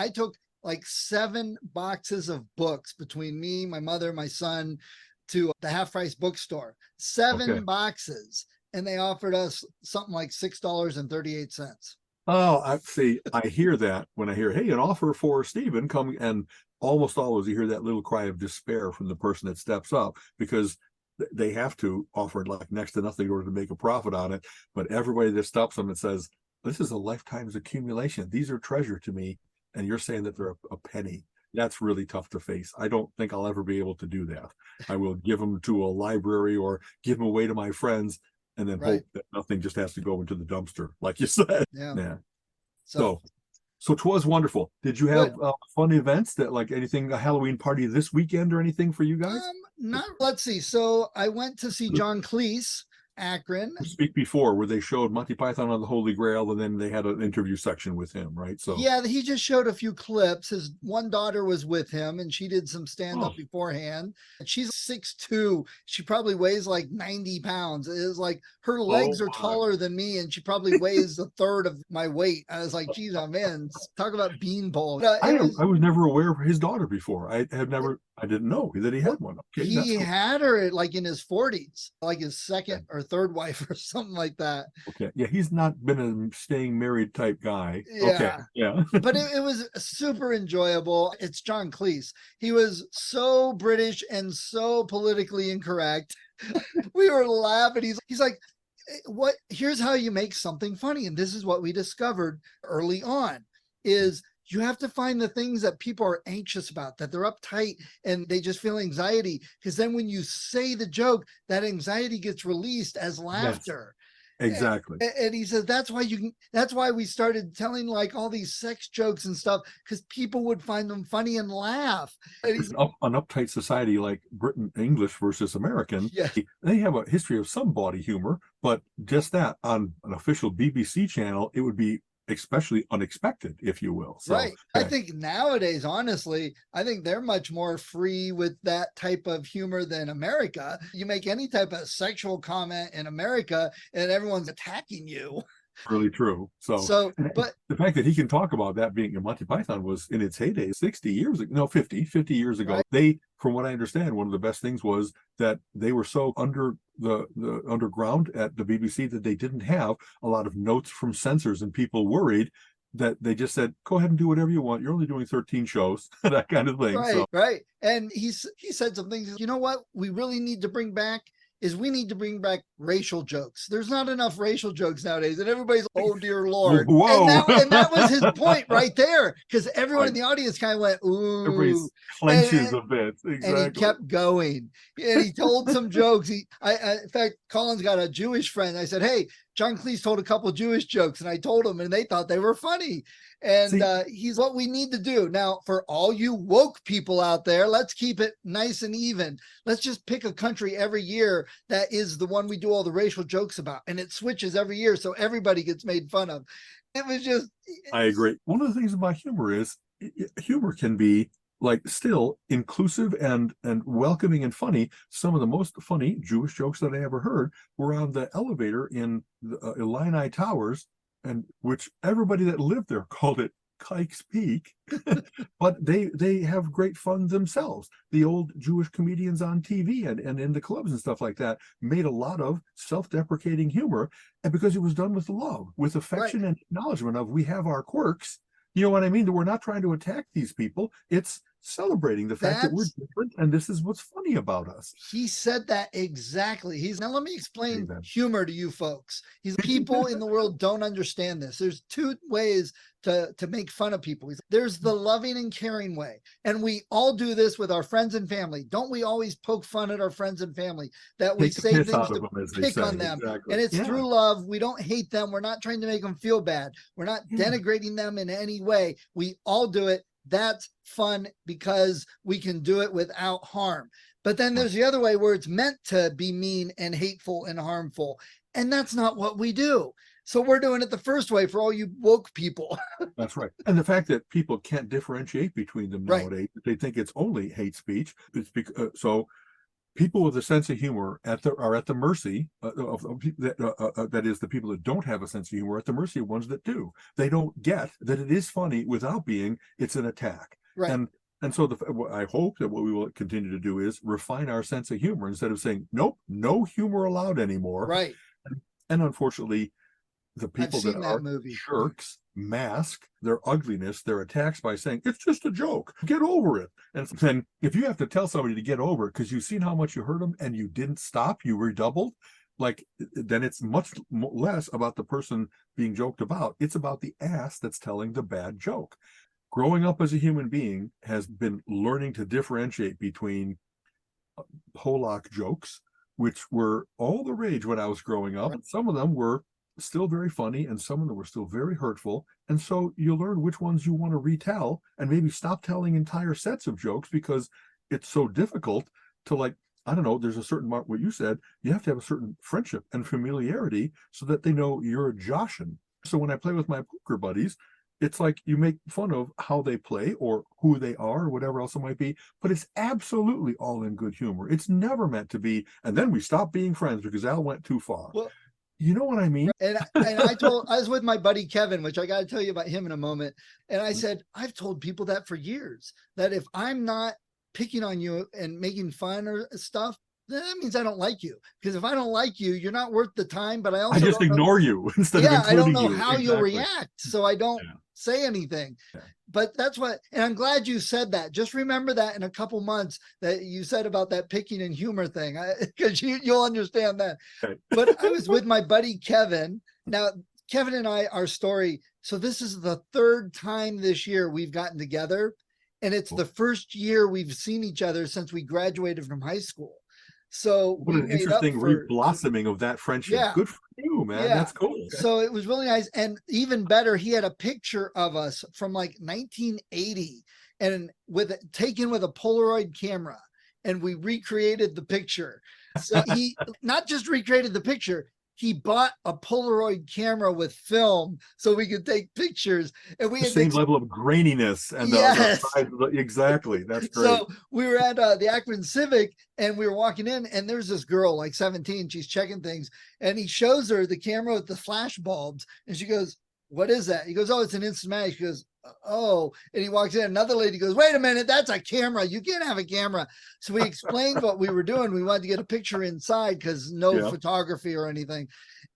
took like 7 boxes of books between me, my mother, my son, to the Half Price bookstore. 7 Okay. boxes, and they offered us something like $6.38. Oh, I hear that when I hear, hey, an offer for Stephen, come, and almost always you hear that little cry of despair from the person that steps up, because they have to offer like next to nothing in order to make a profit on it. But everybody that stops them and says, this is a lifetime's accumulation. These are treasure to me. And you're saying that they're a penny. That's really tough to face. I don't think I'll ever be able to do that. I will give them to a library or give them away to my friends and then Right. hope that nothing just has to go into the dumpster, like you said. Yeah. Yeah. So So 'twas wonderful. Did you have fun events that, like anything, a Halloween party this weekend or anything for you guys? let's see. So I went to see John Cleese Akron. Speak Before, where they showed Monty Python on the Holy Grail, and then they had an interview section with him, right? So Yeah, he just showed a few clips. His one daughter was with him and she did some stand-up Oh. beforehand. She's 6'2". She probably weighs like 90 pounds. It was like her legs are my. taller than me and she probably weighs a third of my weight. I was like, geez, I'm in. Talk about beanpole. I was never aware of his daughter before. I didn't know that he had one. Okay, that's He cool. had her like in his 40s, like his second or third wife or something like that. Okay, yeah, he's not been a staying married type guy. Okay, Yeah. yeah. But it was super enjoyable. It's John Cleese. He was so British and so politically incorrect. We were laughing. He's like, what? Here's how you make something funny. And this is what we discovered early on is you have to find the things that people are anxious about, that they're uptight and they just feel anxiety. Because then when you say the joke, that anxiety gets released as laughter. Exactly. And he says that's why we started telling like all these sex jokes and stuff, because people would find them funny and laugh. And he's An uptight society like Britain, English versus American, yeah, they have a history of some bawdy humor, but just that on an official BBC channel, it would be especially unexpected, if you will. So, right. I okay. think nowadays, honestly, I think they're much more free with that type of humor than America. You make any type of sexual comment in America and everyone's attacking you. Really true. So, and but the fact that he can talk about that being Monty Python was in its heyday 60 years ago, no, 50 years ago. Right. They, from what I understand, one of the best things was that they were so under the underground at the BBC that they didn't have a lot of notes from censors, and people worried that they just said, go ahead and do whatever you want. You're only doing 13 shows, that kind of thing. right, So right. And he said some things, you know what we really need to bring back is we need to bring back racial jokes. There's not enough racial jokes nowadays. And everybody's, oh dear Lord. Whoa. And that was his point right there. Because everyone Right. in the audience kind of went, ooh. Everybody clenches a bit. Exactly. And he kept going. And he told some jokes. In fact, Colin's got a Jewish friend. I said, hey, John Cleese told a couple of Jewish jokes, and I told him, and they thought they were funny. And he's what we need to do. Now, for all you woke people out there, let's keep it nice and even. Let's just pick a country every year that is the one we do all the racial jokes about. And it switches every year, so everybody gets made fun of. It was just... I agree. One of the things about humor is humor can be like still inclusive and welcoming and funny. Some of the most funny Jewish jokes that I ever heard were on the elevator in the Illini Towers, and which everybody that lived there called it Kike's Peak. But they have great fun themselves. The old Jewish comedians on TV and in the clubs and stuff like that made a lot of self-deprecating humor, and because it was done with love, with affection, right, and acknowledgement of we have our quirks. You know what I mean? That we're not trying to attack these people. It's celebrating the fact that we're different, and this is what's funny about us. He said that exactly. Now let me explain humor to you folks. People in the world don't understand this. There's two ways to make fun of people. There's the loving and caring way. And we all do this with our friends and family. Don't we always poke fun at our friends and family that we say things to pick on them? Exactly. And it's through love. We don't hate them. We're not trying to make them feel bad. We're not denigrating them in any way. We all do it. That's fun because we can do it without harm. But then there's the other way where it's meant to be mean and hateful and harmful. And that's not what we do. So we're doing it the first way for all you woke people. That's right. And the fact that people can't differentiate between them nowadays, they think it's only hate speech. It's because, so people with a sense of humor are at the mercy of that is, the people that don't have a sense of humor at the mercy of ones that do. They don't get that it is funny without being, it's an attack. Right. And so I hope that what we will continue to do is refine our sense of humor instead of saying, nope, no humor allowed anymore. Right. And unfortunately, the people that are movie. jerks mask their ugliness, their attacks, by saying it's just a joke, get over it. And then if you have to tell somebody to get over it because you've seen how much you hurt them and you didn't stop, you redoubled, like, then it's much less about the person being joked about. It's about the ass that's telling the bad joke. Growing up as a human being has been learning to differentiate between Polak jokes, which were all the rage when I was growing up. And some of them were still very funny, and some of them were still very hurtful. And so you learn which ones you want to retell, and maybe stop telling entire sets of jokes because it's so difficult to, like, I don't know, there's a certain mark, what you said, you have to have a certain friendship and familiarity so that they know you're a Joshin. So when I play with my poker buddies, it's like you make fun of how they play or who they are or whatever else it might be, but it's absolutely all in good humor. It's never meant to be, and then we stop being friends because Al went too far. Well, you know what I mean? and I was with my buddy Kevin, which I got to tell you about him in a moment. And I said, I've told people that for years, that if I'm not picking on you and making fun or stuff, then that means I don't like you. Because if I don't like you, you're not worth the time. But I also I just don't know- ignore you instead of yeah, I don't including know you. how you'll Exactly. react. So I don't Yeah. say anything. Yeah. But that's what, and I'm glad you said that. Just remember that in a couple months that you said about that picking and humor thing, because you'll understand that. Okay. But I was with my buddy Kevin. Now, Kevin and I, our story. So this is the third time this year we've gotten together. And it's the first year we've seen each other since we graduated from high school. So What we an made up interesting for- reblossoming of that friendship. Yeah. Good for you, man. Yeah. That's cool. Okay. So it was really nice. And even better, he had a picture of us from like 1980 and taken with a Polaroid camera. And we recreated the picture. So he not just recreated the picture, he bought a Polaroid camera with film so we could take pictures. And we The had same to- level of graininess and Yes. the size of exactly. That's great. So we were at the Akron Civic and we were walking in and there's this girl like 17, she's checking things and he shows her the camera with the flash bulbs and she goes, what is that? He goes, oh, it's an Instamatic. She goes, oh, and he walks in. Another lady goes, wait a minute, that's a camera. You can't have a camera. So we explained what we were doing. We wanted to get a picture inside because no Yeah. photography or anything.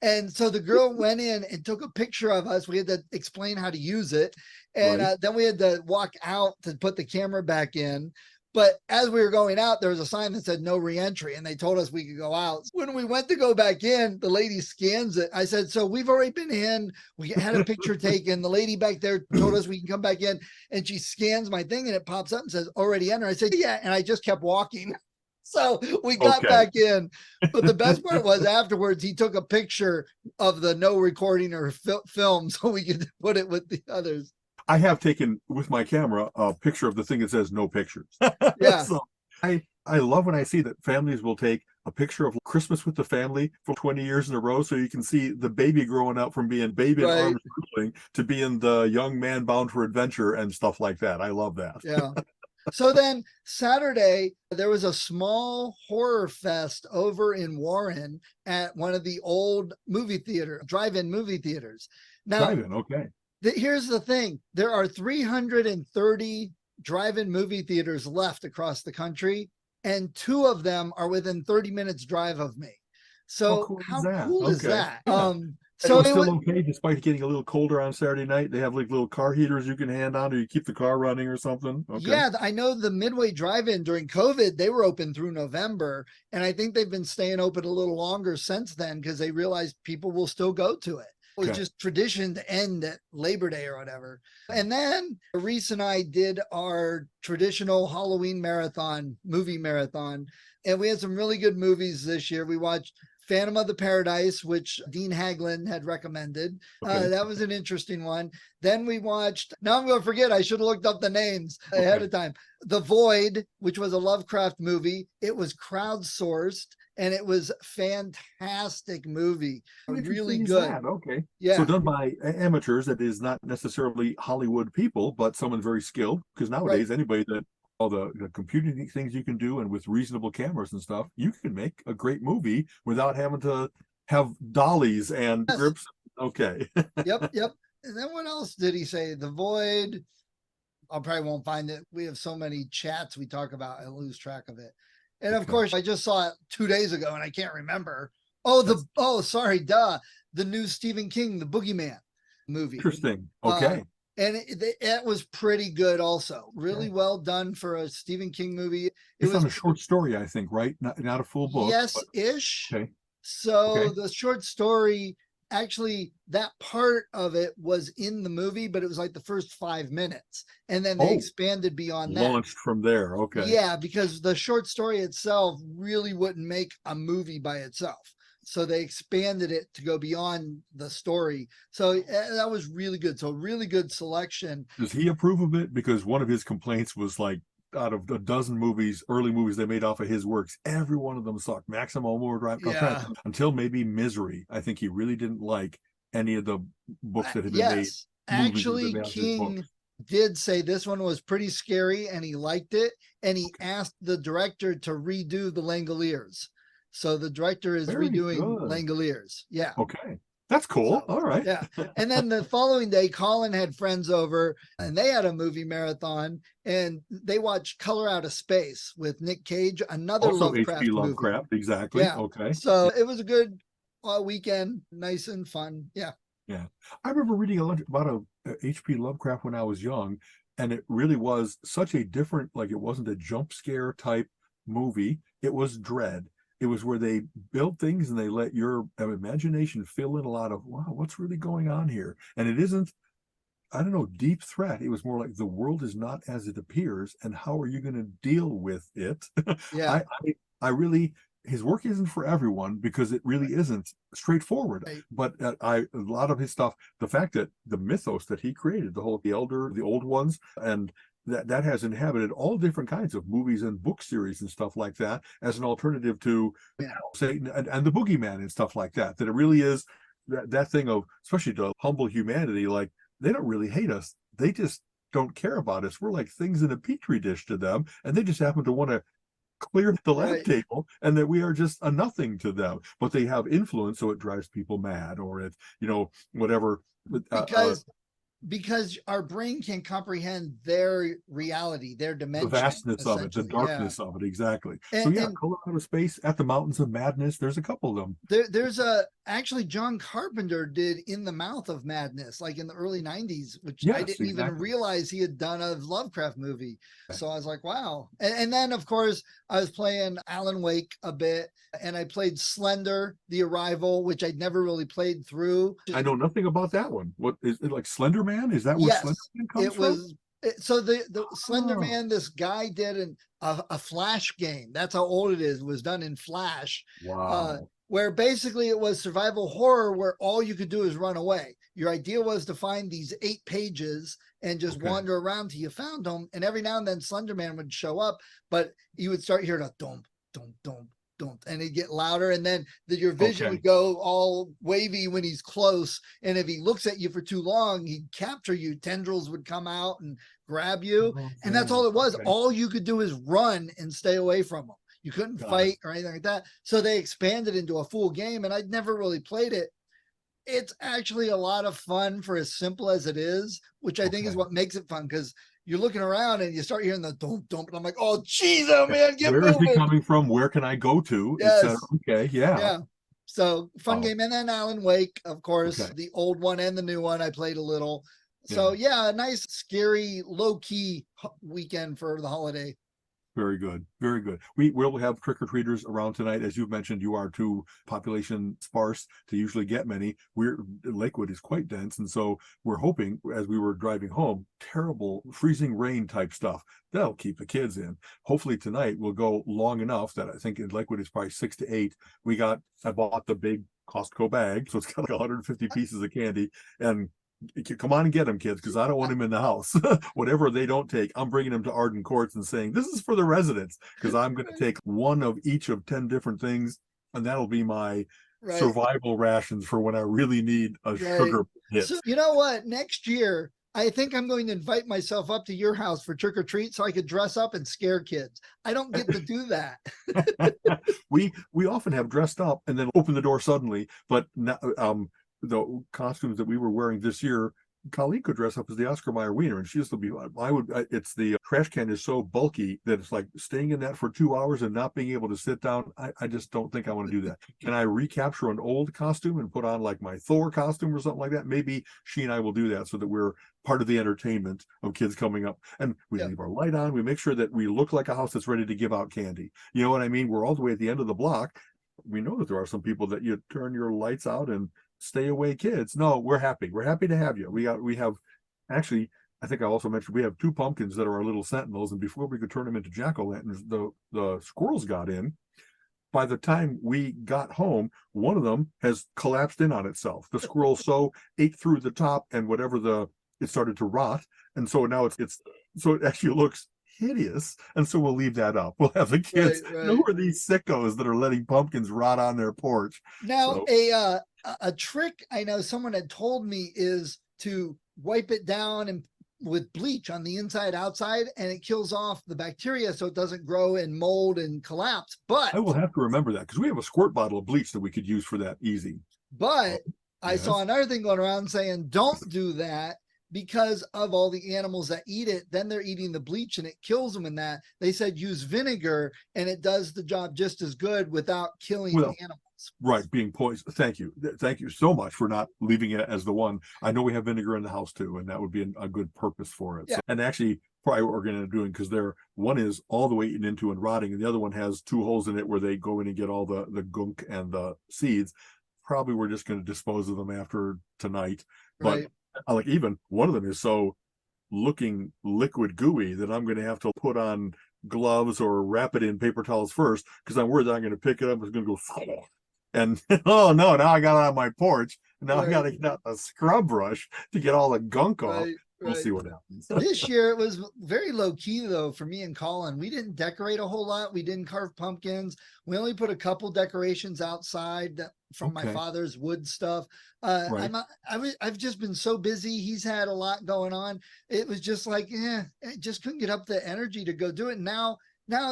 And so the girl went in and took a picture of us. We had to explain how to use it. And Right. then we had to walk out to put the camera back in. But as we were going out, there was a sign that said no reentry, and they told us we could go out. When we went to go back in, the lady scans it. I said, so we've already been in. We had a picture taken. The lady back there told us we can come back in, and she scans my thing, and it pops up and says already enter. I said, yeah, and I just kept walking. So we got Okay. back in. But the best part was afterwards, he took a picture of the no recording or film so we could put it with the others. I have taken with my camera a picture of the thing that says no pictures. Yeah. So I love when I see that families will take a picture of Christmas with the family for 20 years in a row so you can see the baby growing up from being baby in Right. arms wrestling to being the young man bound for adventure and stuff like that. I love that. Yeah. So then Saturday, there was a small horror fest over in Warren at one of the old drive-in movie theaters. Now, Drive-in, okay. here's the thing. There are 330 drive-in movie theaters left across the country, and 2 of them are within 30 minutes drive of me. So How how cool is cool is that? that? Yeah. So So it's it still was, okay despite getting a little colder on Saturday night. They have like little car heaters you can hand on, or you keep the car running or something. Okay. yeah, I know the Midway Drive-In during COVID, they were open through November, and I think they've been staying open a little longer since then because they realized people will still go to it. It was Okay. just tradition to end at Labor Day or whatever. And then Reese and I did our traditional Halloween movie marathon, and we had some really good movies this year. We watched Phantom of the Paradise, which Dean Haglund had recommended. Okay. That was an interesting one. Then we watched, now I'm going to forget, I should have looked up the names ahead Okay. of time. The Void, which was a Lovecraft movie. It was crowdsourced and it was fantastic movie. How Really interesting is good. that? Okay. Yeah. So done by amateurs, that is not necessarily Hollywood people, but someone very skilled. Because nowadays, anybody that all the computing things you can do and with reasonable cameras and stuff, you can make a great movie without having to have dollies and Yes. grips. Okay. Yep. And then what else did he say? The Void. I probably won't find it. We have so many chats we talk about, I lose track of it. And of Okay. course, I just saw it 2 days ago and I can't remember. Sorry, the new Stephen King, The Boogeyman movie. Interesting. Okay. And it was pretty good also. Really Okay. well done for a Stephen King movie. It It's was on a short story, I think, right? Not a full book. but- yes-ish. Okay. So Okay. the short story, actually, that part of it was in the movie, but it was like the first 5 minutes. And then they Oh. expanded beyond that. Launched from there. Okay. Yeah, because the short story itself really wouldn't make a movie by itself. So they expanded it to go beyond the story. So that was really good. So really good selection. Does he approve of it? Because one of his complaints was like out of a dozen movies, early movies they made off of his works, every one of them sucked. Maximum Overdrive, Yeah. until maybe Misery. I think he really didn't like any of the books that had been made. Yes, movies that have actually, been made out of his King books. did say this one was pretty scary and he liked it. And he asked the director to redo the Langoliers. So the director is Very redoing good. Langoliers. Yeah. Okay, that's cool. So, All right. yeah. And then the following day, Colin had friends over and they had a movie marathon and they watched Color Out of Space with Nick Cage, another Also Lovecraft H.P. movie. Lovecraft. Exactly. Yeah. Okay. So it was a good weekend, nice and fun. Yeah. Yeah, I remember reading a lot about H.P. Lovecraft when I was young, and it really was such a different, like it wasn't a jump scare type movie. It was dread. It was where they built things and they let your imagination fill in a lot of, wow, what's really going on here? And it isn't, I don't know, deep threat. It was more like the world is not as it appears, and how are you going to deal with it? Yeah. I really, his work isn't for everyone because it really isn't straightforward. Right. But a lot of his stuff, the fact that the mythos that he created, the old ones, and that has inhabited all different kinds of movies and book series and stuff like that as an alternative to Satan and the boogeyman and stuff like that. That it really is that thing of, especially to humble humanity, like they don't really hate us. They just don't care about us. We're like things in a petri dish to them, and they just happen to want to clear the lab table, and that we are just a nothing to them. But they have influence, so it drives people mad, or it, whatever. Because our brain can comprehend their reality, their dimension, the vastness of it, the darkness of it, exactly. So Color Out of Space, At the Mountains of Madness, there's a couple of them. There's actually John Carpenter did In the Mouth of Madness, like in the early 90s, which I didn't even realize he had done a Lovecraft movie. So I was like, wow. And then of course I was playing Alan Wake a bit, and I played Slender, The Arrival, which I'd never really played through. I know nothing about that one. What is it, like Slender Man? Is that where Slender Man comes from? So the Slender Man, this guy did a Flash game. That's how old it is. It was done in Flash. Wow. Where basically it was survival horror where all you could do is run away. Your idea was to find these 8 pages and just wander around till you found them. And every now and then Slender Man would show up, but you would start hearing a dum, dum, dum, dum, and it'd get louder. And then your vision would go all wavy when he's close. And if he looks at you for too long, he'd capture you. Tendrils would come out and grab you. And that's all it was. All you could do is run and stay away from him. You couldn't fight or anything like that. So they expanded into a full game, and I'd never really played it. It's actually a lot of fun for as simple as it is, which I think is what makes it fun, because you're looking around and you start hearing the dump, dump, and I'm like, oh, geez, oh man, get moving. Where is he coming from? Where can I go to? Yes. Yeah. So fun game. And then Alan Wake, of course, the old one and the new one, I played a little. So a nice, scary, low-key weekend for the holiday. Very good. Very good. We will have trick-or-treaters around tonight. As you've mentioned, you are too population sparse to usually get many. Lakewood is quite dense. And so we're hoping, as we were driving home, terrible freezing rain type stuff, that'll keep the kids in. Hopefully tonight we'll go long enough that I think in Lakewood it's probably 6 to 8. I bought the big Costco bag. So it's got like 150 pieces of candy, and come on and get them, kids, because I don't want them in the house. Whatever they don't take, I'm bringing them to Arden Courts and saying, this is for the residents, because I'm going to take one of each of 10 different things, and that'll be my survival rations for when I really need a sugar hit. So, you know what? Next year, I think I'm going to invite myself up to your house for trick or treat so I could dress up and scare kids. I don't get to do that. We often have dressed up and then open the door suddenly, but the costumes that we were wearing this year, Colleen could dress up as the Oscar Mayer Wiener, and she used to be. It's the trash can is so bulky that it's like staying in that for 2 hours and not being able to sit down. I just don't think I want to do that. Can I recapture an old costume and put on like my Thor costume or something like that? Maybe she and I will do that so that we're part of the entertainment of kids coming up, and we leave our light on. We make sure that we look like a house that's ready to give out candy. You know what I mean? We're all the way at the end of the block. We know that there are some people that you turn your lights out and stay away, kids. No, we're happy. We're happy to have you. We have actually, I think I also mentioned, we have 2 pumpkins that are our little sentinels, and before we could turn them into jack-o'-lanterns, the squirrels got in. By the time we got home, one of them has collapsed in on itself. The squirrel so ate through the top and whatever it started to rot, and so now it's so it actually looks hideous. And so we'll leave that up. We'll have the kids, Right, who right. are these sickos that are letting pumpkins rot on their porch? Now, So- a trick I know someone had told me is to wipe it down and with bleach on the inside outside, and it kills off the bacteria so it doesn't grow and mold and collapse. But I will have to remember that, because we have a squirt bottle of bleach that we could use for that easy. But I saw yes. another thing going around saying don't do that because of all the animals that eat it. Then they're eating the bleach and it kills them. And that they said use vinegar and it does the job just as good without killing Well, animals. Right, being poisoned. Thank you. Thank you so much for not leaving it as the one. I know we have vinegar in the house too, and that would be a good purpose for it. Yeah. So, and actually, probably what we're going to end up doing, because one is all the way eaten into and rotting, and the other one has 2 holes in it where they go in and get all the gunk and the seeds. Probably we're just going to dispose of them after tonight. But Right. like even one of them is so looking liquid gooey that I'm going to have to put on gloves or wrap it in paper towels first, because I'm worried that I'm going to pick it up. It's going to go. And oh no, now I got it on my porch. Now I got to get out a scrub brush to get all the gunk off. Right. We'll Right. see what happens. This year it was very low key though for me and Colin. We didn't decorate a whole lot. We didn't carve pumpkins. We only put a couple decorations outside from my Okay. father's wood stuff. Right. I've just been so busy. He's had a lot going on. It was just like, I just couldn't get up the energy to go do it. Now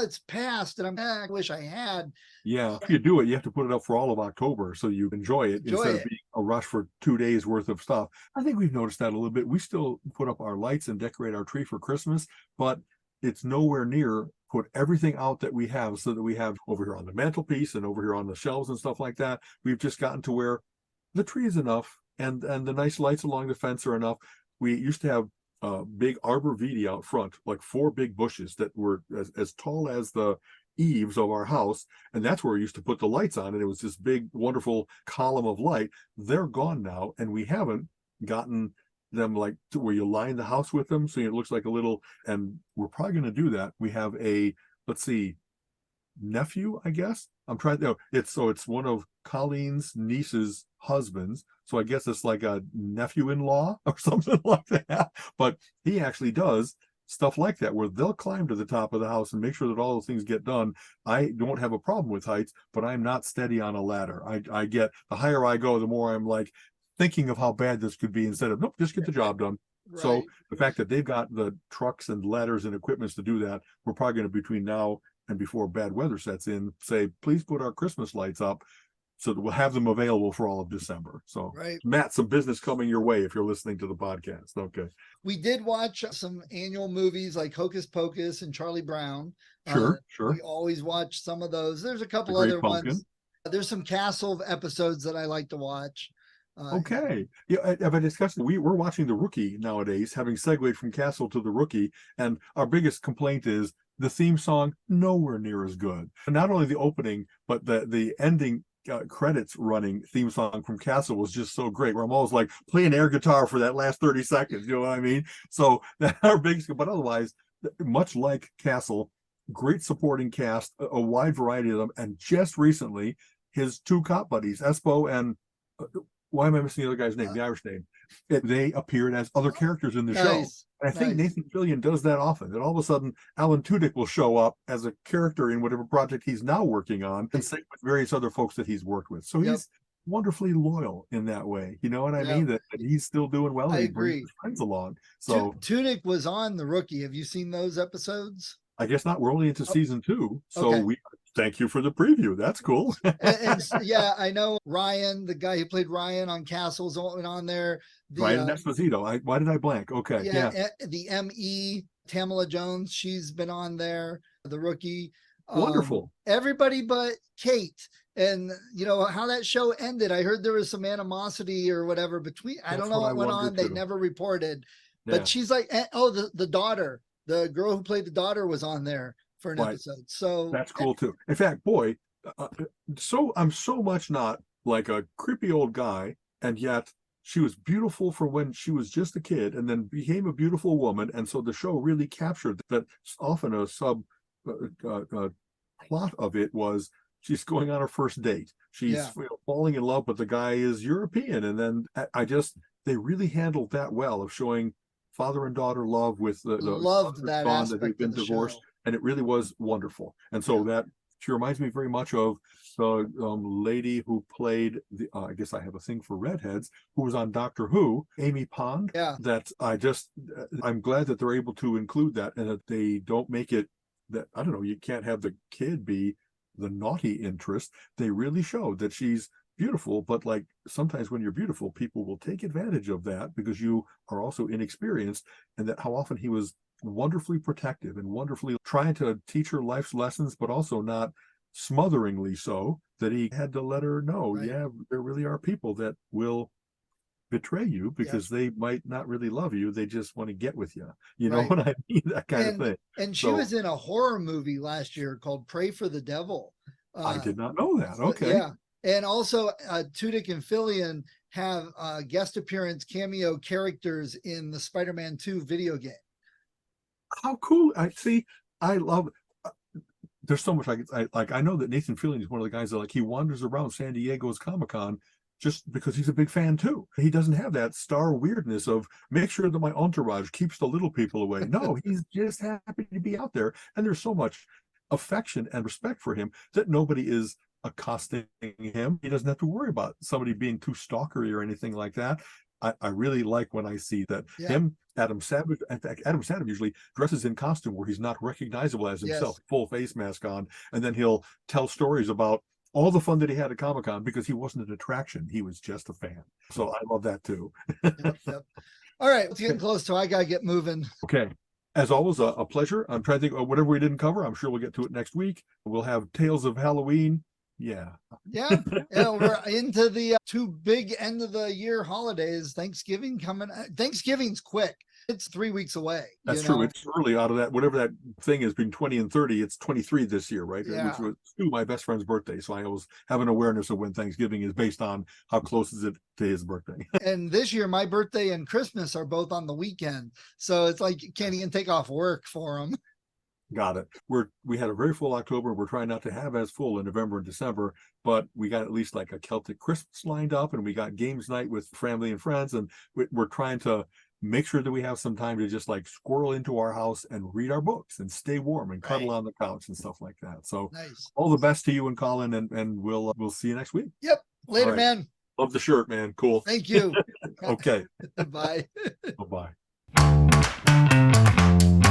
it's past, and I wish I had. Yeah, if you do it, you have to put it up for all of October so you enjoy it instead of being a rush for 2 days worth of stuff. I think we've noticed that a little bit. We still put up our lights and decorate our tree for Christmas, but it's nowhere near put everything out that we have, so that we have over here on the mantelpiece and over here on the shelves and stuff like that. We've just gotten to where the tree is enough, and the nice lights along the fence are enough. We used to have big arbor vitae out front, like 4 big bushes that were as tall as the eaves of our house, and that's where we used to put the lights on, and it was this big wonderful column of light. They're gone now, and we haven't gotten them like to where you line the house with them so it looks like a little, and we're probably going to do that. We have a, let's see, nephew, I guess. I'm trying to, it's one of Colleen's niece's husbands, so I guess it's like a nephew-in-law or something like that. But he actually does stuff like that where they'll climb to the top of the house and make sure that all those things get done. I don't have a problem with heights, but I'm not steady on a ladder. I get, the higher I go, the more I'm like thinking of how bad this could be, instead of nope, just get the job done. Right. So the fact that they've got the trucks and ladders and equipments to do that, we're probably going to, between now and before bad weather sets in, say, please put our Christmas lights up so that we'll have them available for all of December. So Right. Matt, some business coming your way if you're listening to the podcast. Okay. We did watch some annual movies like Hocus Pocus and Charlie Brown. Sure. We always watch some of those. There's a couple The Great other Pumpkin. ones. There's some Castle episodes that I like to watch. Okay. Yeah, as I discussed, we're watching The Rookie nowadays, having segued from Castle to The Rookie, and our biggest complaint is the theme song nowhere near as good. And not only the opening, but the ending credits running theme song from Castle was just so great, where I'm always like playing air guitar for that last 30 seconds. You know what I mean? So that's our biggest, but otherwise, much like Castle, great supporting cast, a wide variety of them, and just recently, his 2 cop buddies, Espo and why am I missing the other guy's name? The Irish name. They appeared as other characters in the show. Nice. And I think Nice. Nathan Fillion does that often. That all of a sudden, Alan Tudyk will show up as a character in whatever project he's now working on, and same with various other folks that he's worked with. So Yep. he's wonderfully loyal in that way. You know what I Yep. mean? That he's still doing well. I And he brings agree. his friends along. So Tunic was on The Rookie. Have you seen those episodes? I guess not. We're only into season 2. So Okay. we thank you for the preview. That's cool. Yeah, I know Ryan, the guy who played Ryan on Castle's on there. The, Ryan Esposito. Why did I blank? Okay. Yeah. The ME Tamala Jones, she's been on there. The Rookie. Wonderful. Everybody but Kate. And you know how that show ended. I heard there was some animosity or whatever between. I That's don't know what I what went wondered on. They too. never reported. Yeah. But she's like, the daughter, the girl who played the daughter was on there for an Right. episode. So That's cool too. In fact, boy, so I'm so much not like a creepy old guy, and yet she was beautiful from when she was just a kid, and then became a beautiful woman. And so the show really captured that. Often a sub plot of it was she's going on her first date. She's Yeah. falling in love, but the guy is European, and then they really handled that well of showing father and daughter love with the Loved that son aspect they've been of the divorced, show. and it really was wonderful. And so Yeah. that she reminds me very much of the lady who played the I guess I have a thing for redheads, who was on Doctor Who, Amy Pond. Yeah. That I'm glad that they're able to include that, and that they don't make it that, I don't know, you can't have the kid be the naughty interest. They really show that she's beautiful, but like sometimes when you're beautiful, people will take advantage of that because you are also inexperienced, and that how often he was wonderfully protective and wonderfully trying to teach her life's lessons, but also not smotheringly so, that he had to let her know, Right. yeah, there really are people that will betray you because they might not really love you. They just want to get with you. You know Right. what I mean? That kind of thing. And she So- was in a horror movie last year called Pray for the Devil. I did not know that. So, Okay. Yeah. And also Tudyk and Fillion have guest appearance cameo characters in the Spider-Man 2 video game. How cool. I love there's so much I know that Nathan Fillion is one of the guys that like he wanders around San Diego's Comic-Con just because he's a big fan too. He doesn't have that star weirdness of make sure that my entourage keeps the little people away. No, he's just happy to be out there. And there's so much affection and respect for him that nobody is accosting him. He doesn't have to worry about somebody being too stalkery or anything like that. I really like when I see that him, Adam Savage. In fact, Adam Savage usually dresses in costume where he's not recognizable as himself, full face mask on, and then he'll tell stories about all the fun that he had at Comic-Con because he wasn't an attraction. He was just a fan. So I love that too. Yep. All right, it's getting close, so I gotta get moving. Okay. As always, a pleasure. I'm trying to think of whatever we didn't cover. I'm sure we'll get to it next week. We'll have Tales of Halloween. Yeah. Yeah, we're into the two big end of the year holidays. Thanksgiving coming. Thanksgiving's quick. It's 3 weeks away. That's true. It's early out of that. Whatever that thing is between 20 and 30, it's 23 this year, right? Yeah. Which was my best friend's birthday. So I always have an awareness of when Thanksgiving is based on how close is it to his birthday. And this year, my birthday and Christmas are both on the weekend. So it's like you can't even take off work for them. Got it. We had a very full October. We're trying not to have as full in November and December, but we got at least like a Celtic Christmas lined up, and we got games night with family and friends, and we're trying to make sure that we have some time to just like squirrel into our house and read our books and stay warm and cuddle on the couch and stuff like that. So Nice. all the best to you and Colin, and we'll see you next week. Yep. Later, All right. man. Love the shirt, man. Cool. Thank you. Okay. Bye. Bye-bye.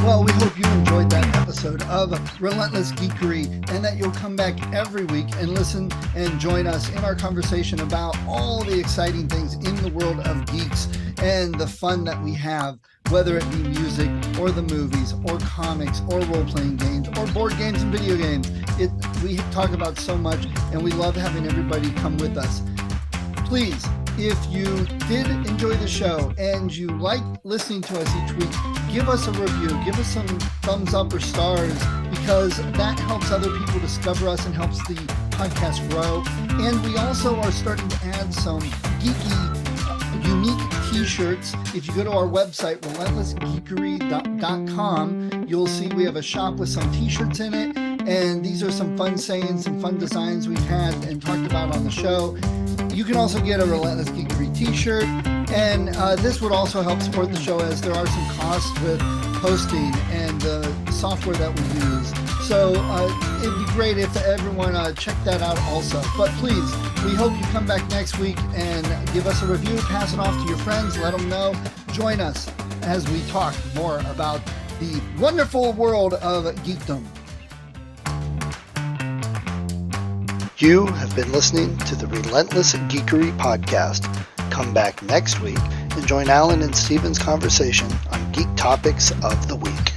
Well, we hope you enjoyed that episode of Relentless Geekery and that you'll come back every week and listen and join us in our conversation about all the exciting things in the world of geeks and the fun that we have, whether it be music or the movies or comics or role-playing games or board games and video games. We talk about so much, and we love having everybody come with us. Please, if you did enjoy the show and you like listening to us each week, give us a review, give us some thumbs up or stars, because that helps other people discover us and helps the podcast grow. And we also are starting to add some geeky, unique t-shirts. If you go to our website, relentlessgeekery.com, you'll see we have a shop with some t-shirts in it. And these are some fun sayings, some fun designs we've had and talked about on the show. You can also get a Relentless Geekery t-shirt, and this would also help support the show, as there are some costs with hosting and the software that we use. So it'd be great if everyone checked that out also. But please, we hope you come back next week and give us a review, pass it off to your friends, let them know. Join us as we talk more about the wonderful world of geekdom. You have been listening to the Relentless Geekery podcast. Come back next week and join Alan and Steven's conversation on geek topics of the week.